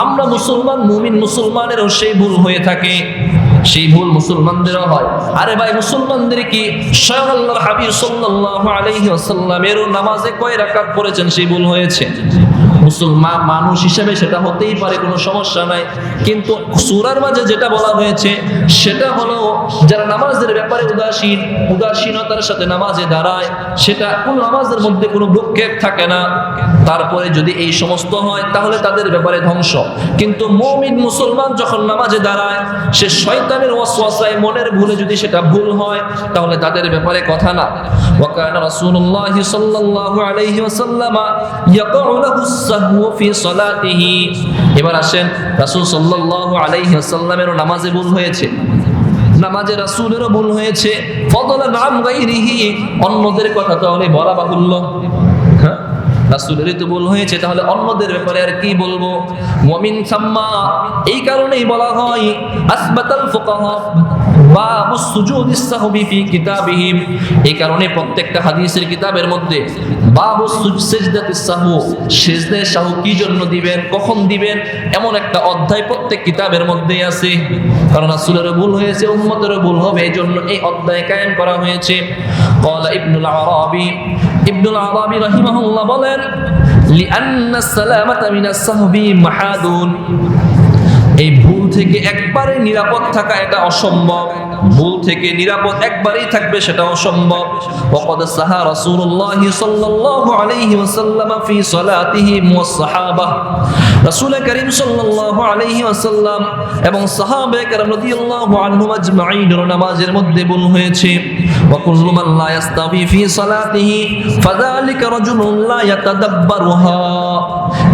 আমরা মুসলমান, মুমিন মুসলমানেরও সেই ভুল হয়ে থাকে, সেই ভুল মুসলমানদেরও হয়। আরে ভাই, মুসলমানদের কি স্বয়ং আল্লাহর হাবিব সাল্লাল্লাহু আলাইহি ওয়াসাল্লামেরও নামাজে কয় রাকাত পড়েছেন সেই ভুল হয়েছে। মুসলমান মানুষ হিসেবে সেটা হতেই পারে, কোনো সমস্যা নাই। কিন্তু সূরার মাঝে যেটা বলা হয়েছে সেটা হলো যারা নামাজের ব্যাপারে উদাসীন, উদাসীনতার সাথে নামাজে দাঁড়ায়, সেটা কোন নামাজের মধ্যে কোনো ভ্রুক্ষেপ থাকে না, তারপরে যদি এই সমস্ত হয় তাহলে তাদের ব্যাপারে ধ্বংস। কিন্তু মুমিন মুসলমান যখন নামাজে দাঁড়ায়, সে শয়তানের ওয়াসওয়াসায়, মনের ভুলে যদি সেটা ভুল হয় তাহলে তাদের ব্যাপারে কথা না। ওয়া কানা রাসূলুল্লাহ সাল্লাল্লাহু আলাইহি ওয়াসাল্লাম ইয়াকউ লাহু সাহওয়া ফি সালাতিহি। এবার আসেন, রাসূল সাল্লাল্লাহু আলাইহি ওয়াসাল্লামেরও নামাজে ভুল হয়েছে, নামাজে রাসূলেরও ভুল হয়েছে। ফাদলান আন গায়রিহি, অন্যদের কথা তাহলে বলা বাহুল্য। হ্যাঁ, রাসূলেরই তো ভুল হয়েছে, তাহলে অন্যদের ব্যাপারে আর কি বলবো। মুমিন সাম্মা, এই কারণেই বলা হয় আসবাতাল ফুকাহা বাবুস সুজুদিস সাহবি ফি কিতাবিহিম, এই কারণে প্রত্যেকটা হাদিসের কিতাবের মধ্যে বাবুস সিজদাতিস সাহু, সিজদায়ে সাহু কি জন্য দিবেন, কখন দিবেন, এমন একটা অধ্যায় প্রত্যেক কিতাবের মধ্যেই আছে। কারণ রাসূলেরও ভুল হয়েছে, উম্মতেরও ভুল হবে, এজন্য এই অধ্যায় কায়েম করা হয়েছে। ক্বালা ইবনুল আরাবী, ইবনুল আরাবী রাহিমাহুল্লাহ বলেন লিআন্না সালামাতা মিনাস সাহবি মাহাদুন, এই ভুল থেকে একবারে নিরাপদ থাকা এটা অসম্ভব, ভুল থেকে নিরাপদ একবারেই থাকবে সেটা অসম্ভব। ওয়াকাদ সাহা রাসূলুল্লাহ সাল্লাল্লাহু আলাইহি ওয়াসাল্লাম ফি সালাতিহি ওয়াস সাহাবা, রাসূল করিম সাল্লাল্লাহু আলাইহি ওয়াসাল্লাম এবং সাহাবায়ে কেরাম রাদিয়াল্লাহু আনহুম আজমাইন নামাজের মধ্যে ভুল হয়েছে। ওয়া কুল্লু মান লা ইস্তাবি ফি সালাতিহি ফাযালিকা রাজুলুন লা ইয়াতাদাব্বারুহা।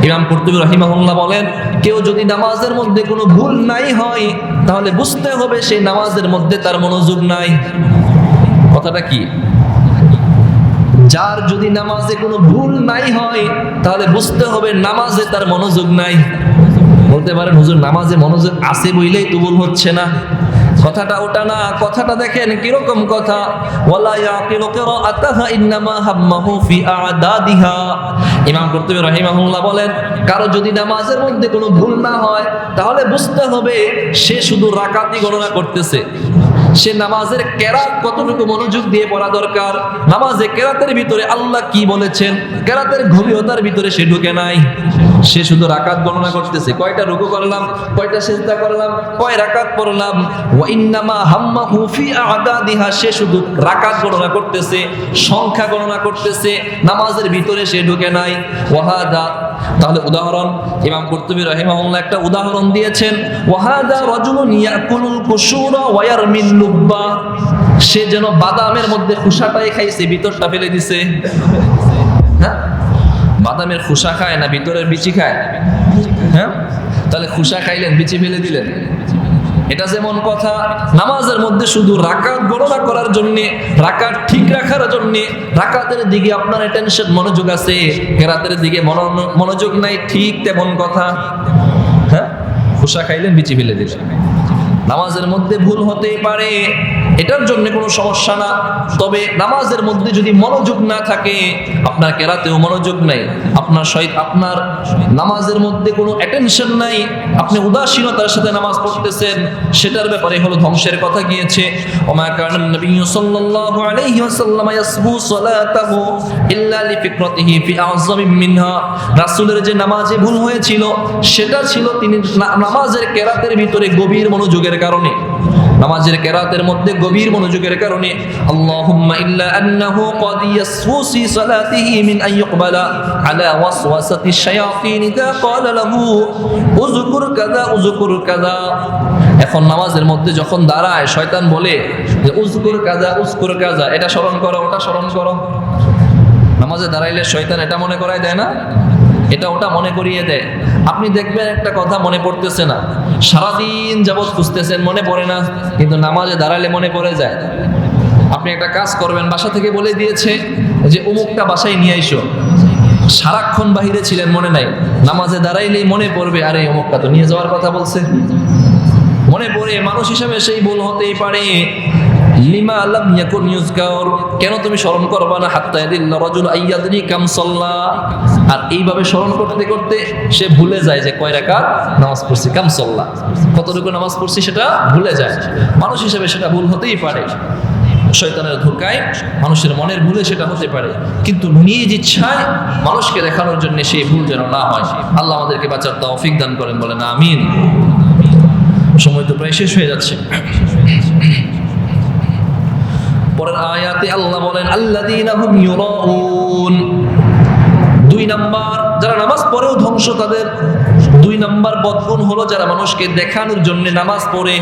ইমাম কুরতুবী রাহিমাহুল্লাহ বলেন, কেউ যদি নামাজের মধ্যে কোনো ভুল নাই হয় তাহলে বুঝতে হবে সেই নামাজের মধ্যে তার মনোযোগ নাই। কথাটা কি? যার যদি নামাজে কোনো ভুল নাই হয় তাহলে বুঝতে হবে নামাজে তার মনোযোগ নাই। বলতে পারেন হুজুর নামাজে মনোযোগ আছে বইলেই তো ভুল হচ্ছে না, কথাটা ওটা না। কথাটা দেখেন কিরকম কথা, ওয়ালা ইয়াকিলু কিরাআতাহা ইন্নামা হাম্মাহু ফি আ'দাদিহা। ইমাম কুরতুবী রাহিমাহুল্লাহ বলেন, কারো যদি নামাজের মধ্যে কোনো ভুল না হয় তাহলে বুঝতে হবে সে শুধু রাকাতই গণনা করতেছে, সে নামাজের কেরাত কতটুকু মনোযোগ দিয়ে পড়া দরকার, নামাজে কেরাতের ভিতরে আল্লাহ কি বলেছেন, কেরাতের গভীরতার ভিতরে সে ঢুকে নাই। সে শুধু রাকাত গণনা করতেছে, কয়টা রুকু করলাম, কয়টা সিজদা করলাম, কয় রাকাত পড়লাম। ওয়া ইন্নামা হাম্মাহু ফি আদাদিহা, সে শুধু রাকাত গণনা করতেছে, সংখ্যা গণনা করতেছে, নামাজের ভিতরে সে ঢুকে নাই। ওয়াহাদা, তাহলে উদাহরণ ইমাম কুরতুবী রাহিমাহুল্লাহ একটা উদাহরণ দিয়েছেন, ওয়াহাদা রাজুলুন ইয়াকুলুল কুশুরা ওয়া ইয়ারমিল লুব্বা, সে যেন বাদামের মধ্যে খোসাটাই খাইছে, ভিতরটা ফেলে দিছে। হ্যাঁ, বাদামের খোসা খায় না ভিতরের বিচি খায়? হ্যাঁ, তাহলে খোসা খাইলেন, বিচি ফেলে দিলেন। এটা যেমন কথা, নামাজের মধ্যে শুধু রাকাত গণনা করার জন্য, রাকাত ঠিক রাখার জন্য, রাকাতের দিকে আপনার টেনশন মনোযোগ আছে, কেরাতের দিকে মনোযোগ নাই, ঠিক তেমন কথা। হ্যাঁ, খোসা খাইলেন, বিচি ফেলে দিলেন। নামাজের মধ্যে ভুল হতেই পারে, এটার জন্য কোনো সমস্যা না। তবে নামাজের মধ্যে যদি মনোযোগ না থাকে, আপনার কেরাতেও মনোযোগ নাই, আপনার নামাজের মধ্যে কোনো অ্যাটেনশন নাই, আপনি উদাসীনতার সাথে নামাজ পড়তেছেন, সেটার ব্যাপারে হলো ধ্বংসের কথা গিয়েছে। ওমা কানান নবিয়্যু সাল্লাল্লাহু আলাইহি ওয়াসাল্লাম ইয়াসবু সালাতাহু ইল্লা লিফিকরাতিহি ফি আযযামিন মিনহা, রাসূলের যে নামাজে ভুল হয়েছিল সেটা ছিল তিনি নামাজের কেরাতের ভিতরে গভীর মনোযোগের কারণে, নামাজের কেরাতের মধ্যে গভীর মনোযোগের কারণে। আল্লাহুম্মা ইল্লা আন্নাহু ক্বাদ ইয়াসফুসি সালাতিহি মিন আন ইকবালা আলা ওয়াসওয়াসাতি শায়াতিন ইযা ক্বালা লাহু উযকুর কাযা উযকুর কাযা। এখন নামাজের মধ্যে যখন দাঁড়ায়, শয়তান বলে যে উযকুর কাযা উযকুর কাযা, এটা স্মরণ করো, ওটা স্মরণ করো। নামাজে দাঁড়াইলে শয়তান এটা মনে করায় দেয় না, এটা ওটা মনে করিয়ে দেয়। আপনি দেখবেন একটা কথা মনে পড়তেছে না, সারাদিন যাবৎ খুঁজতেছেন, মনে পড়ে না, কিন্তু নামাজে দাঁড়ালে মনে পড়ে যায়। আপনি একটা কাজ করবেন, বাসা থেকে বলে দিয়েছে যে অমুকটা বাসায় নিয়ে আইসো, সারাক্ষণ বাহিরে ছিলেন, মনে নাই, নামাজে দাঁড়াইলেই মনে পড়বে, আরে অমুকটা তো নিয়ে যাওয়ার কথা বলছে, মনে পড়ে। মানুষ হিসাবে সেই ভুল হতেই পারে। লিমা লাম ইয়াকুন ইউযকার, কেন তুমি স্মরণ করবা না? হাত্তা ইয়াদিল্লা রাজুল আইয়াদনি কাম সাল্লা, আর এইভাবে স্মরণ করতে করতে সে ভুলে যায় যে কয় রাকাত নামাজ পড়ছি, কাম সাল্লা, কতটুকু নামাজ পড়ছি সেটা ভুলে যায়। মানুষ হিসেবে সেটা ভুল হতেই পারে, শয়তানের ধোঁকায় মানুষের মনের ভুলে সেটা হতে পারে, কিন্তু নিজ ইচ্ছায় মানুষকে দেখানোর জন্য সেই ভুল যেন না হয়। আল্লাহ আমাদেরকে বাঁচার তৌফিক দান করেন, বলেন আমিন। সময় তো প্রায় শেষ হয়ে যাচ্ছে। পরের আয়াতে আল্লাহ বলেন আল্লাযীনা হুম ইউরাউন, 2 নাম্বার যারা নামাজ পড়েও ধ্বংস, তাদের 2 নাম্বার বদগুণ হলো যারা মানুষকে দেখানোর জন্য নামাজ পড়ে।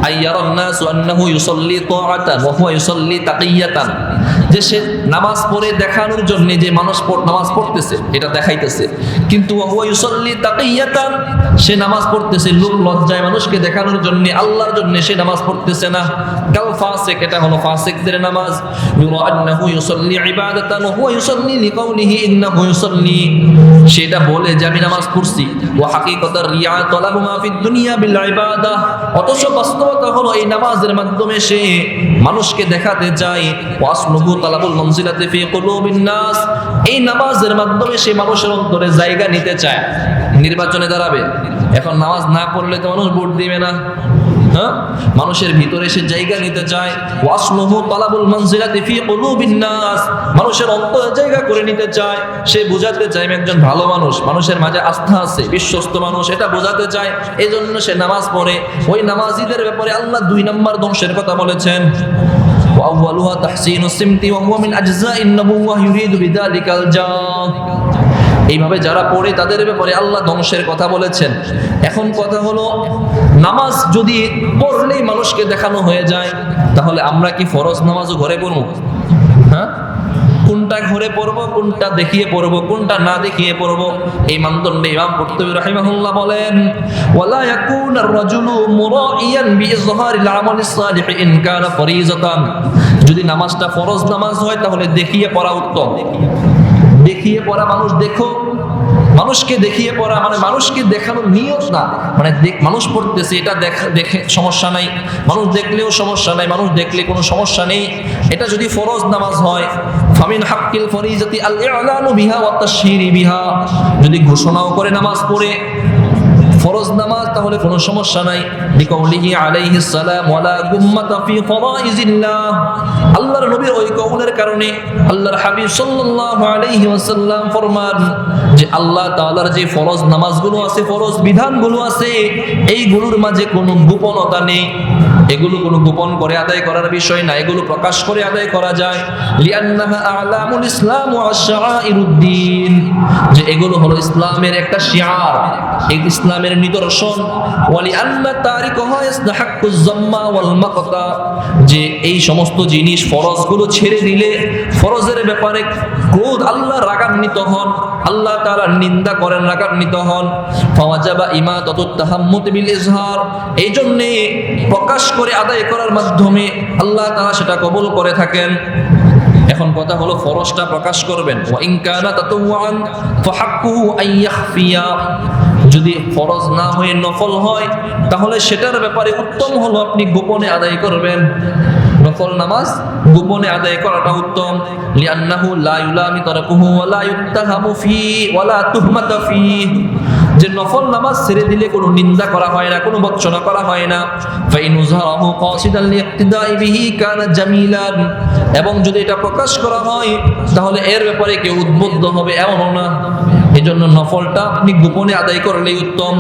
আইয়ারান নাসু আন্নাহু ইউসাল্লি তাআতান ওয়া হুয়া ইউসাল্লি তাকিয়াতান, যে সে নামাজ পড়ে দেখানোর জন্য যে মানুষ নামাজ পড়তেছে এটা দেখাইতেছে, কিন্তু ওয়া হুয়া ইউসাল্লি তাকিয়াতান, সে নামাজ পড়তেছে লোক লজ্জায় মানুষকে দেখানোর জন্য, আল্লাহর জন্য সে নামাজ পড়তেছে না। কাল ফাসিক, এটা হলো ফাসিকদের নামাজ। ইউরা আন্নাহু ইউসাল্লি ইবাদাতান ওয়া হুয়া ইউসাল্লি লিকাউলিহি ইন্নাহু ইউসাল্লি, সেটা বলে যে আমি নামাজ পড়ছি। ওয়া হাকিকাতার রিয়া তালাবু মা ফিদ দুনিয়া বিল ইবাদাহ, অথচ বাস্তবতা হলো এই নামাজের মাধ্যমে সে মানুষকে দেখাতে চায়। ওয়াসলুহু তালাবুল মানজিলাতি ফি কুলুবিন নাস, এই নামাজের মাধ্যমে সে মানুষের অন্তরে জায়গা নিতে চায়। নির্বাচনে দাঁড়াবে, এখন নামাজ না পড়লে তো মানুষ ভোট দিবে না, হ্যাঁ, মানুষের ভিতরে সে জায়গা নিতে চায়। ওয়াসলুহু তালাবুল মানজিলাতি ফি কুলুবিন নাস, মানুষের অন্তরে জায়গা করে নিতে চায়। সে বোঝাতে চায় আমি একজন ভালো মানুষ, মানুষের মাঝে আস্থা আছে, বিশ্বস্ত মানুষ, এটা বোঝাতে চায়, এই জন্য সে নামাজ পড়ে। ওই নামাজিদের ব্যাপারে আল্লাহ 2 নাম্বার ধ্বংসের কথা বলেছেন। وأولها تحسين السمت وهو من أجزاء النبوة يريد بذلك الجاه, এইভাবে যারা পড়ে তাদের ব্যাপারে আল্লাহ ধ্বংসের কথা বলেছেন। এখন কথা হলো, নামাজ যদি পড়লেই মানুষকে দেখানো হয়ে যায়, তাহলে আমরা কি ফরজ নামাজও ঘরে পড়ব? হ্যাঁ, কোনটা ঘরে পড়বো, কোনটা দেখিয়ে পড়বো, কোনটা না দেখিয়ে পড়বো, এই মানদণ্ডে ইমাম কুরতুবী রাহিমাহুল্লাহ বলেন ওয়ালা ইয়াকুনার রাজুলু মুরাইয়ান বিইজহারিল আমালিস সালিহ ইন কানা ফরিজাতান, যদি নামাজটা ফরজ নামাজ হয় তাহলে দেখিয়ে পড়া উত্তম। দেখিয়ে পড়া, মানুষ দেখো, মানুষকে দেখিয়ে পড়া মানে মানুষকে দেখানোর নিয়ত না, মানে মানুষ পড়তেছে এটা দেখে সমস্যা নাই, মানুষ দেখলেও সমস্যা নাই, মানুষ দেখলে কোনো সমস্যা নেই। এটা যদি ফরজ নামাজ হয়, ফামিন হাক্কিল ফরিজাতি আল ইলানু বিহা ওয়া তাশহীরি বিহা, যদি ঘোষণাও করে নামাজ পড়ে, ফরজ নামাজ তাহলে কোনো সমস্যা নাই। বিকাউলিহি আলাইহিস সালাম ওয়ালা গুম্মাতা ফি ফরাইজিল্লাহ, আল্লাহর নবীর ওই কওলের কারণে আল্লাহর হাবিব সাল্লাল্লাহু আলাইহি ওয়াসাল্লাম ফরমান যে আল্লাহ তাআলার যে ফরজ নামাজগুলো আছে, ফরজ বিধানগুলো আছে, এইগুলোর মাঝে কোনো গোপনতা নেই। এগুলো কোনো গোপন করে আদায় করার বিষয় না, এগুলো প্রকাশ করে আদায় করা যায়। লিআন্নাহা আ'লামুল ইসলাম ওয়া শাআইরুদ্দিন, যে এগুলো হলো ইসলামের একটা শিআর, এই ইসলামের নিদর্শন। ওয়া লিআন্না তারিকাহা ইসতাহাক্কুজ যাম্মা ওয়াল মাকতা, যে এই সমস্ত জিনিস ফরজগুলো ছেড়ে দিলে ফরজের ব্যাপারে ক্রোধ আল্লাহ রাগান্বিত হন, আল্লাহ তাআলা নিন্দা করেন, রাগান্বিত হন। ফাওয়াজাবা ইমাতাতুত তাহাম্মুত বিল ইজহার, এই জন্য প্রকাশ করে আদায় করার মাধ্যমে আল্লাহ তাআলা সেটা কবুল করে থাকেন। এখন কথা হলো ফরজটা প্রকাশ করবেন। ওয়া ইন কানা তাতাওয়ান ফাহাক্কুহু আন ইয়াখফিয়া, যদি ফরজ না হয়ে নফল হয় তাহলে সেটার ব্যাপারে উত্তম হলো আপনি গোপনে আদায় করবেন। নফল নামাজ গোপনে আদায় করাটা উত্তম। লিআন্নাহু লা ইউলামি তারাকুহু ওয়া লা ইউত্তাহামু ফি ওয়া লা তুহমাতু ফি, যে নফল নামাজ ছেড়ে দিলে কোনো নিন্দা করা হয় না, কোনো বঞ্চনা করা হয় না। ফাইনুযহারাহু কাসিদান লিইক্তিদাই বিহি কানা জামিলান, এবং যদি এটা প্রকাশ করা হয় তাহলে এর ব্যাপারে কেউ উদ্বুদ্ধ হবে এমনও না। এজন্য নফলটা আপনি গোপনে আদায় করলেই উত্তম।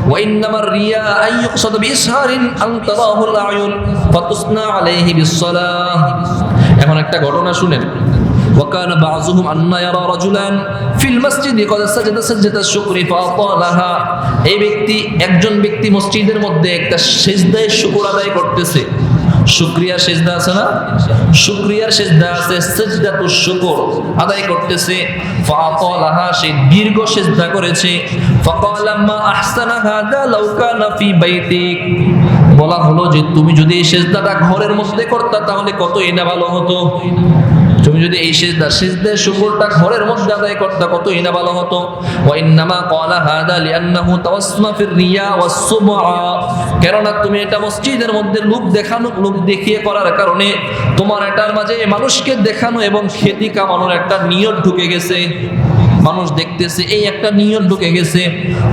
ওয়া ইন্নামার রিয়া আইয়ুকসাদ বিইসহারিন আন তারাহুল আয়ুন ফাতুসনা আলাইহি বিসসালাহ। এখন একটা ঘটনা শুনেন। وكان بعضهم أن يرى رجلا في المسجد قد سجد سجدة الشكر فأطالها, এই ব্যক্তি, একজন ব্যক্তি মসজিদের মধ্যে একটা সিজদায়ে শুকর আদায় করতেছে। শুকরিয়ার সিজদা আছে না, শুকরিয়ার সিজদা আছে, সিজদাতুশ শুকর আদায় করতেছে। ফাআতালাহা, সে দীর্ঘ সিজদা করেছে। ফাকালা মা আহসানা হাদা লাউ কানা ফি বাইতিক, বলা হলো যে তুমি যদি এই সিজদাটা ঘরের মধ্যে করতে তাহলে কতই না ভালো হতো। তুমি যদি এই সিজদায়ে শুকরটা ঘরের মধ্যে আদায় করতে কতই না ভালো হতো। ওয়া ইন্নামা ক্বালা হাদা লিআন্নাহু তাওয়াসমা ফির রিয়া ওয়াস সুবআ, কেননা তুমি এটা মসজিদের মধ্যে লোক দেখানো, লোক দেখিয়ে করার কারণে তোমার এটার মাঝে মানুষকে দেখানো এবং খ্যাতি কামানোর একটা নিয়ত ঢুকে গেছে। মানুষ দেখতেছে, এই একটা নিয়ত ঢুকে গেছে।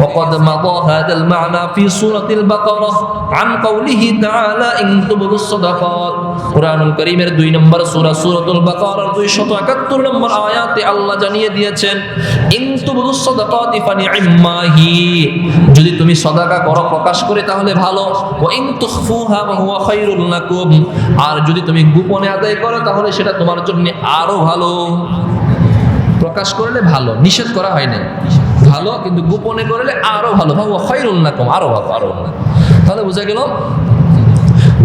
ওয়াকাদ মাদা হাদাল মা'না ফি সূরাতিল বাকারা আন কাউলিহি তাআলা ইন তুবদুস সাদাকাত, কুরআনুল কারীমের 2 নম্বর সূরা সূরাতুল বাকারার 271 নম্বর আয়াতে আল্লাহ জানিয়ে দিয়েছেন ইন তুবদুস সাদাকাতি ফানি'মাহি, যদি তুমি সাদাকা করো প্রকাশ করে তাহলে ভালো। ওয়া ইন তুখফুহা ওয়া হুয়া খায়রুল লাকুম, আর যদি তুমি গোপনে আদায় করো তাহলে সেটা তোমার জন্য আরো ভালো। প্রকাশ করলে ভালো, নিষেধ করা হয় না, ভালো, কিন্তু গোপনে করলে আরো ভালো। ওয়া খায়রুল লাকুম, আরো ভালো, আরো ভালো। তাহলে বোঝা গেল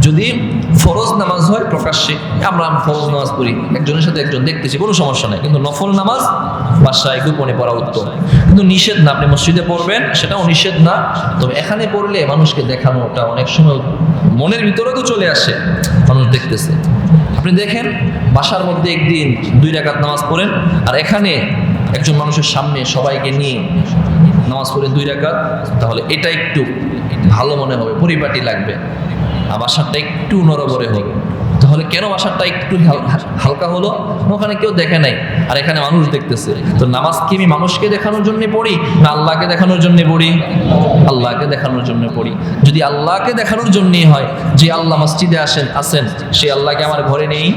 যদি ফরজ নামাজ হয় প্রকাশ্যে, আমরা ফরজ নামাজ পড়ি, একজনের সাথে একজন দেখতেছি, কোনো সমস্যা নাই, কিন্তু নফল নামাজ বাসায় গোপনে পড়া উত্তম। কিন্তু নিষেধ না, আপনি মসজিদে পড়বেন সেটাও নিষেধ না, তবে এখানে পড়লে মানুষকে দেখানোটা অনেক সময় মনের ভিতরে তো চলে আসে, মানুষ দেখতেছে। আপনি দেখেন বাসার মধ্যে একদিন 2 রাকাত নামাজ পড়েন, আর এখানে একজন মানুষের সামনে সবাইকে নিয়ে নামাজ পড়ে 2 রাকাত, তাহলে এটা একটু ভালো মনে হবে, পরিপাটি লাগবে। আর বাসারটা একটু নড়বড়ে হবে, তাহলে কেন বাসারটা একটু হালকা হলো? ওখানে কেউ দেখে নাই, আর এখানে মানুষ দেখতেছে। তো নামাজ কি আমি মানুষকে দেখানোর জন্য পড়ি না আল্লাহকে দেখানোর জন্য পড়ি? আল্লাহকে দেখানোর জন্য পড়ি। যদি আল্লাহকে দেখানোর জন্যই হয়, যে আল্লাহ মসজিদে আছেন, সে আল্লাহকে আমার ঘরে নেই,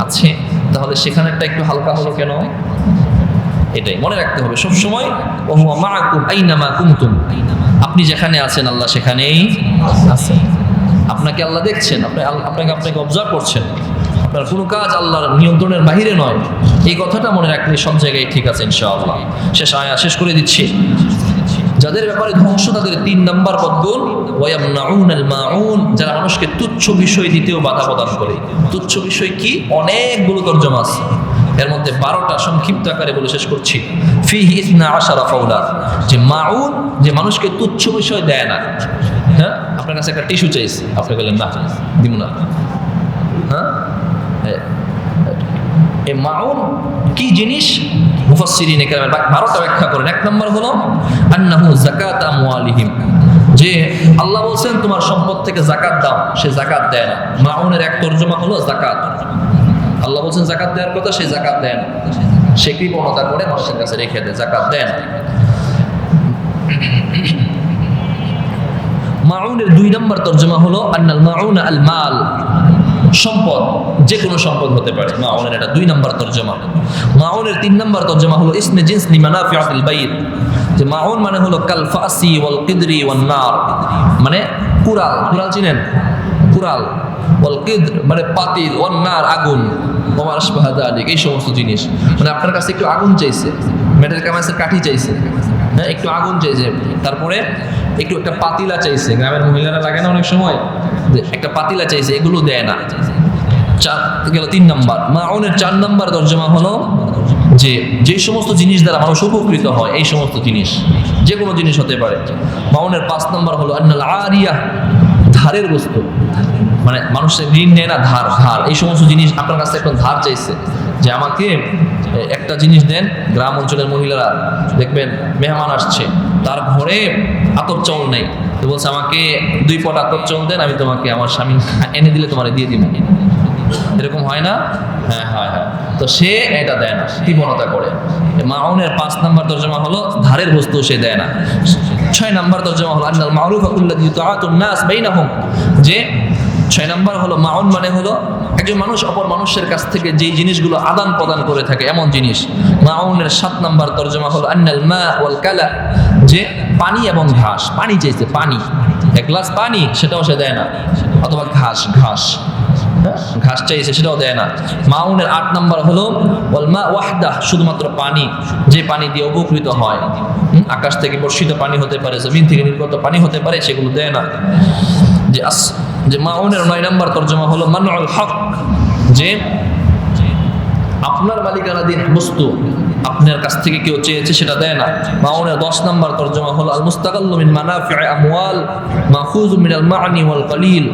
আছে, তাহলে সেখানেরটা একটু হালকা হলো কেন? এটাই মনে রাখতে হবে সব সময়। ওয়া হুয়া মাআকুম আইনামা কুনতুম, আপনি যেখানে আছেন আল্লাহ সেখানেই আছেন। আপনাকে আল্লাহ দেখছেন, আপনাকে অবজার্ভ করছেন, আপনার কোনো কাজ আল্লাহর নিয়ন্ত্রণের বাহিরে নয়। এই কথাটা মনে রাখলে সব জায়গায় ঠিক আছে ইনশাআল্লাহ। শেষ করে দিচ্ছি। যাদের ব্যাপারে ধ্বংস তাদের 3 নাম্বার বদগুণ, ওয়ায়ামনাউনাল মাউন, যারা মানুষকে তুচ্ছ বিষয় দিতেও বাধা প্রদান করে। তুচ্ছ বিষয় কি? অনেকগুলো তরজমা আছে, এর মধ্যে 12টা সংক্ষিপ্ত আকারে বলে শেষ করছি। ফিহি 12 ফাউলা, যে মাউন, যে মানুষকে তুচ্ছ বিষয় দেয় না। হ্যাঁ, আপনার কাছে একটা টিস্যু চাইছে, আপনি বললেন না, দিব না। হ্যাঁ, এই মাউন কি জিনিস? মুফাসসিরিন কেরাম 12টা ব্যাখ্যা করেন। 1 নম্বর হলো আন্নাহু যাকাত আমওয়ালিহিম, যে আল্লাহ বলছেন তোমার সম্পদ থেকে যাকাত দাও, সে যাকাত দেয় না। মাউনের এক তরজমা হলো যাকাত। আল্লাহ বলছেন যাকাত দেওয়ার কথা, সে যাকাত দেয় না, সে কৃপণতা করে মানুষের কাছে রেখে দেয়, যাকাত দেয় না। মাউনের 2 নম্বর তরজমা হলো আন্নাল মাউন আল মাল, সম্পদ, যে কোনো সম্পদ হতে পারে। মাউনের এটা 2 নম্বর তরজমা। মাউনের 3 নম্বর তরজমা হলো ইসমে জিন্স লি মানাফিআতিল বাইত, যে মাউন মানে হলো কাল ফাসি ওয়াল কিদরি ওয়ান নার, মানে কুড়াল, কুড়াল চিনেন? কুড়াল, ওয়াল কিদর মানে পাতিল, ওয়ান নার আগুন, ওয়া আশবাহা যালিক, এই সমস্ত জিনিস। মানে আপনার কাছে একটু আগুন চাইছে, মেটাল কামাসের কাঠি চাইছে, হ্যাঁ একটু আগুন চাইছে, তারপরে একটু একটা পাতিলা চাইছে, গ্রামের মহিলারা লাগে না অনেক সময়, যে একটা পাতিলা চাইছে, এগুলো দেয় না। 3 নম্বর। মাউনের 4 নম্বর তরজমা হলো যে সমস্ত জিনিস দ্বারা মানুষ উপকৃত হয়, এই সমস্ত জিনিস, যে কোনো জিনিস হতে পারে। মাউনের 5 নম্বর হলো আন্নাল আরিয়া, ধারের বস্তু, মানে মানুষের ঋণ নেয় না, ধার, ধার, এই সমস্ত জিনিস আপনার কাছে একটা ধার চাইছে, যে আমাকে একটা জিনিস দেন। গ্রাম অঞ্চলের মহিলারা দেখবেন মেহমান আসছে, তার ঘরে আতপ চাউল নেই, তো বলছে আমাকে 2 পট আতপ চাউল দেন, আমি তোমাকে, আমার স্বামী এনে দিলে তোমার দিয়ে দিব। এরকম হয় না? হ্যাঁ হ্যাঁ হ্যাঁ। তো সে এটা দেয় না, কৃপণতা করে। মাউনের 5 নম্বর তরজমা হলো ধারের বস্তু সে দেয় না। 6 নম্বর তরজমা হলো আন্নাল মারুফা কুল্লাযী তুআতুন নাস বাইনাহুম, যে 6 নম্বর হলো মাউন মানে হলো একজন মানুষ অপর মানুষের কাছ থেকে যেই জিনিসগুলো আদান প্রদান করে থাকে এমন জিনিস। মাউনের 7 নম্বর তরজমা হলো আন্নাল মা ওয়াল কালা, যে পানি এবং ঘাস, পানি চাইছে, পানি, 1 গ্লাস পানি, সেটাও সে দেয় না, অথবা ঘাস, ঘাস, ঘাস চাইছে, সেটাও দেয় না। মাউনের 8 নম্বর হলো ওয়াল মা ওয়াহদা, শুধুমাত্র পানি, যে পানি দিয়ে উপকৃত হয়, আকাশ থেকে বর্ষিত পানি হতে পারে, জমিন থেকে নির্গত পানি হতে পারে, সেগুলো দেয় না। যে মাউনের 9 নম্বর তরজমা হলো মানউল হক, যে আপনার মালিকানাধীন বস্তু আপনার কাছ থেকে কেউ চেয়েছে সেটা দেয় না। মাউনের 10 নম্বর তরজমা হলো আল মুস্তাকাল্লু মিন মানাফি'i আমওয়াল মাখুযু মিনাল মা'নি ওয়াল কলিল,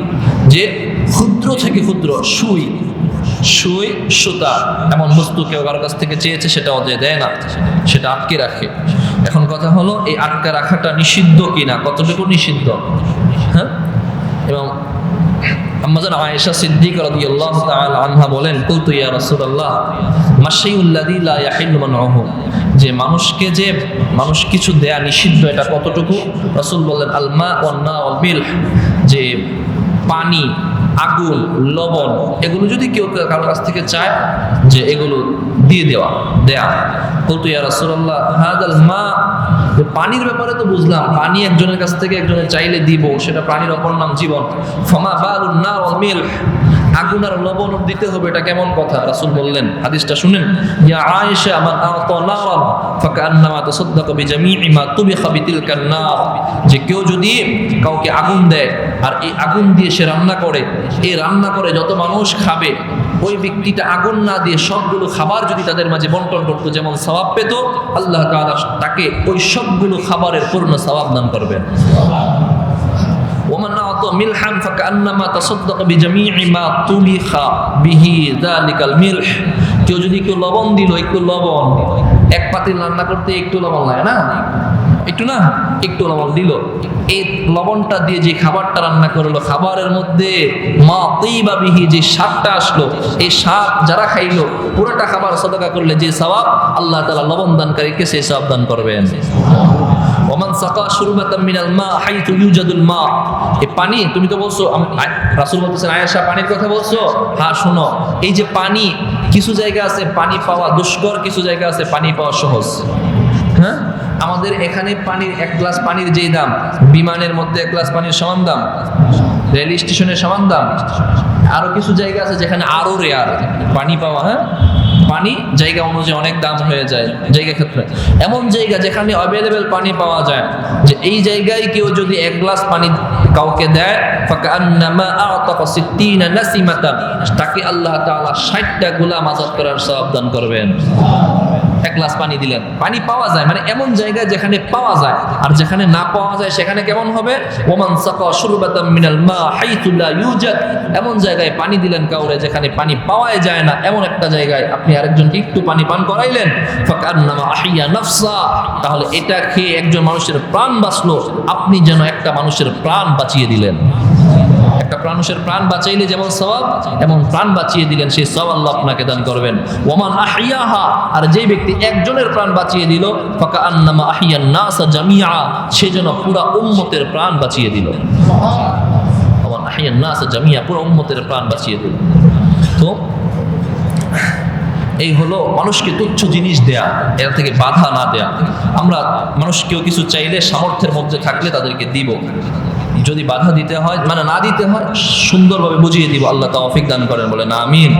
যে ক্ষুদ্র থেকে ক্ষুদ্র, সুই, সুই, সুতা, এমন বস্তু কেউ কারোর কাছ থেকে চেয়েছে সেটাও দেয় না, সেটা আটকে রাখে। এখন কথা হলো এই আটকে রাখাটা নিষিদ্ধ কিনা, কতটুকু নিষিদ্ধ? হ্যাঁ, এবং আম্মাজান আয়েশা সিদ্দিকা রাদিয়াল্লাহু তাআলা আনহা বলেন, কুলতু ইয়া রাসূলুল্লাহ মাশাইউল্লাযী লা ইয়াহিল্লু মানউহু, যে মানুষ কিছু দেয়া নিষিদ্ধ, এটা কতটুকু? রাসূল বললেন আল মা ওয়ান না ওয়াল মিলহ, যে পানি, আগুন, লবণ, এগুলো যদি কেউ কারোর কাছ থেকে চায়, যে এগুলো দিয়ে দেয়া। কুলতু ইয়া রাসূলুল্লাহ হাযাল মা, পানির ব্যাপারে তো বুঝলাম, পানি একজনের কাছ থেকে একজনের চাইলে দিব, সেটা পানির অপর নাম জীবন। ফামা বালুন নার ওয়াল মিলহ, আগুন আর লবণ দিতে হবে, এটা কেমন কথা? রাসূল বললেন, হাদিসটা শুনেন, ইয়া আয়েশা মান আতা নারান ফাকান্নামা তাসাদদাকা বিজামি'i মা তুবিখা বিতিলকান নার, যে কেউ যদি কাউকে আগুন দেয় আর এই আগুন দিয়ে সে রান্না করে, এই রান্না করে যত মানুষ খাবে, ওই ব্যক্তিটা আগুন না দিয়ে সবগুলো খাবার যদি তাদের মাঝে বন্টন করতো, যেমন সওয়াব পেত, আল্লাহ তাআলা তাকে ওই সবগুলো খাবারের পূর্ণ সওয়াব দান করবেন। ওমান আতা মিলহান ফাকান্নামা তাসাদদাকা বিজামি'i মা তুবিখা বিহি যালিকাল মিলহ, কেউ যদি একটু লবণ দিল, একটু লবণ, 1 পাতিল রান্না করতে একটু লবণ লাগে না, একটু লবণ দিল, এই লবণটা দিয়ে যে খাবারটা রান্না করলো, খাবারের মধ্যে মা তিবা বিহি, যে স্বাদটা আসলো, এই স্বাদ যারা খাইলো, পুরোটা খাবার সাদাকা করলে যে সওয়াব, আল্লাহ তাআলা লবণ দানকারীকে সেই সওয়াব দান করবেন। ওমান সাকা শুরবাতাম মিনাল মা হাইতু ইউজাদুল মা, এই পানি, তুমি তো বলছো, রাসূল বলতেছেন আয়েশা পানির কথা বলছো, হ্যাঁ শোনো, এই যে পানি, কিছু জায়গা আছে পানি পাওয়া দুষ্কর, কিছু জায়গা আছে পানি পাওয়া সহজ। হ্যাঁ, আমাদের এখানে পানির 1 গ্লাস পানির যেই দাম, বিমানের মধ্যে 1 গ্লাস পানির সমান দাম, রেল স্টেশনের সমান দাম। আরো কিছু জায়গা আছে যেখানে আরো রেয়ার পানি পাওয়া, হ্যাঁ, পানি জায়গা অনুযায়ী অনেক দাম হয়ে যায় জায়গা ক্ষেত্রে। এমন জায়গা যেখানে অ্যাভেলেবেল পানি পাওয়া যায়, যে এই জায়গায় কেউ যদি 1 গ্লাস পানি কাউকে দেয়, ফাকান্নামা আ'তাকা 60 নাসিমাতান, তাকে আল্লাহ তাআলা 60টা গোলাম আযাদ করার সওয়াব দান করবেন। 1 গ্লাস পানি দিলেন, পানি পাওয়া যায়, মানে এমন জায়গায় যেখানে পাওয়া যায়, আর যেখানে না পাওয়া যায় সেখানে কেমন হবে? ওমান সাকা শুরবাতাম মিনাল মা হাইতু লা ইউজাদ, এমন জায়গায় পানি দিলেন কাউরে যেখানে পানি পাওয়াই যায় না, এমন একটা জায়গায় আপনি আরেকজনকে একটু পানি পান করাইলেন, ফাকান্নামা আহিয়া নাফসা, তাহলে এটা খেয়ে একজন মানুষের প্রাণ বাঁচলো, আপনি যেন একটা মানুষের প্রাণ বাঁচিয়ে দিলেন। একটা মানুষের প্রাণ বাঁচাইলে যেমন সওয়াব, এমন প্রাণ বাঁচিয়ে দিলেন সেই সওয়াব আল্লাহ আপনাকে দান করবেন। ওমান আহিয়াহা, আর যেই ব্যক্তি একজনের প্রাণ বাঁচিয়ে দিল, ফাকাআন্নামা আহিয়ান নাসা জামিআ, সে যেন পুরা উম্মতের প্রাণ বাঁচিয়ে দিল। ওমান আহিয়ান নাসা জামিআ, পুরা উম্মতের প্রাণ বাঁচিয়ে দিল। তো এই হলো মানুষকে তুচ্ছ জিনিস দেয়া, এর থেকে বাধা না দেয়া। আমরা মানুষকেও কিছু চাইলে সামর্থ্যের মধ্যে থাকলে তাদেরকে দিব, যদি বাধা দিতে হয় মানে না দিতে হয় সুন্দরভাবে বুঝিয়ে দিব। আল্লাহ তৌফিক দান করেন, বলেন আমিন।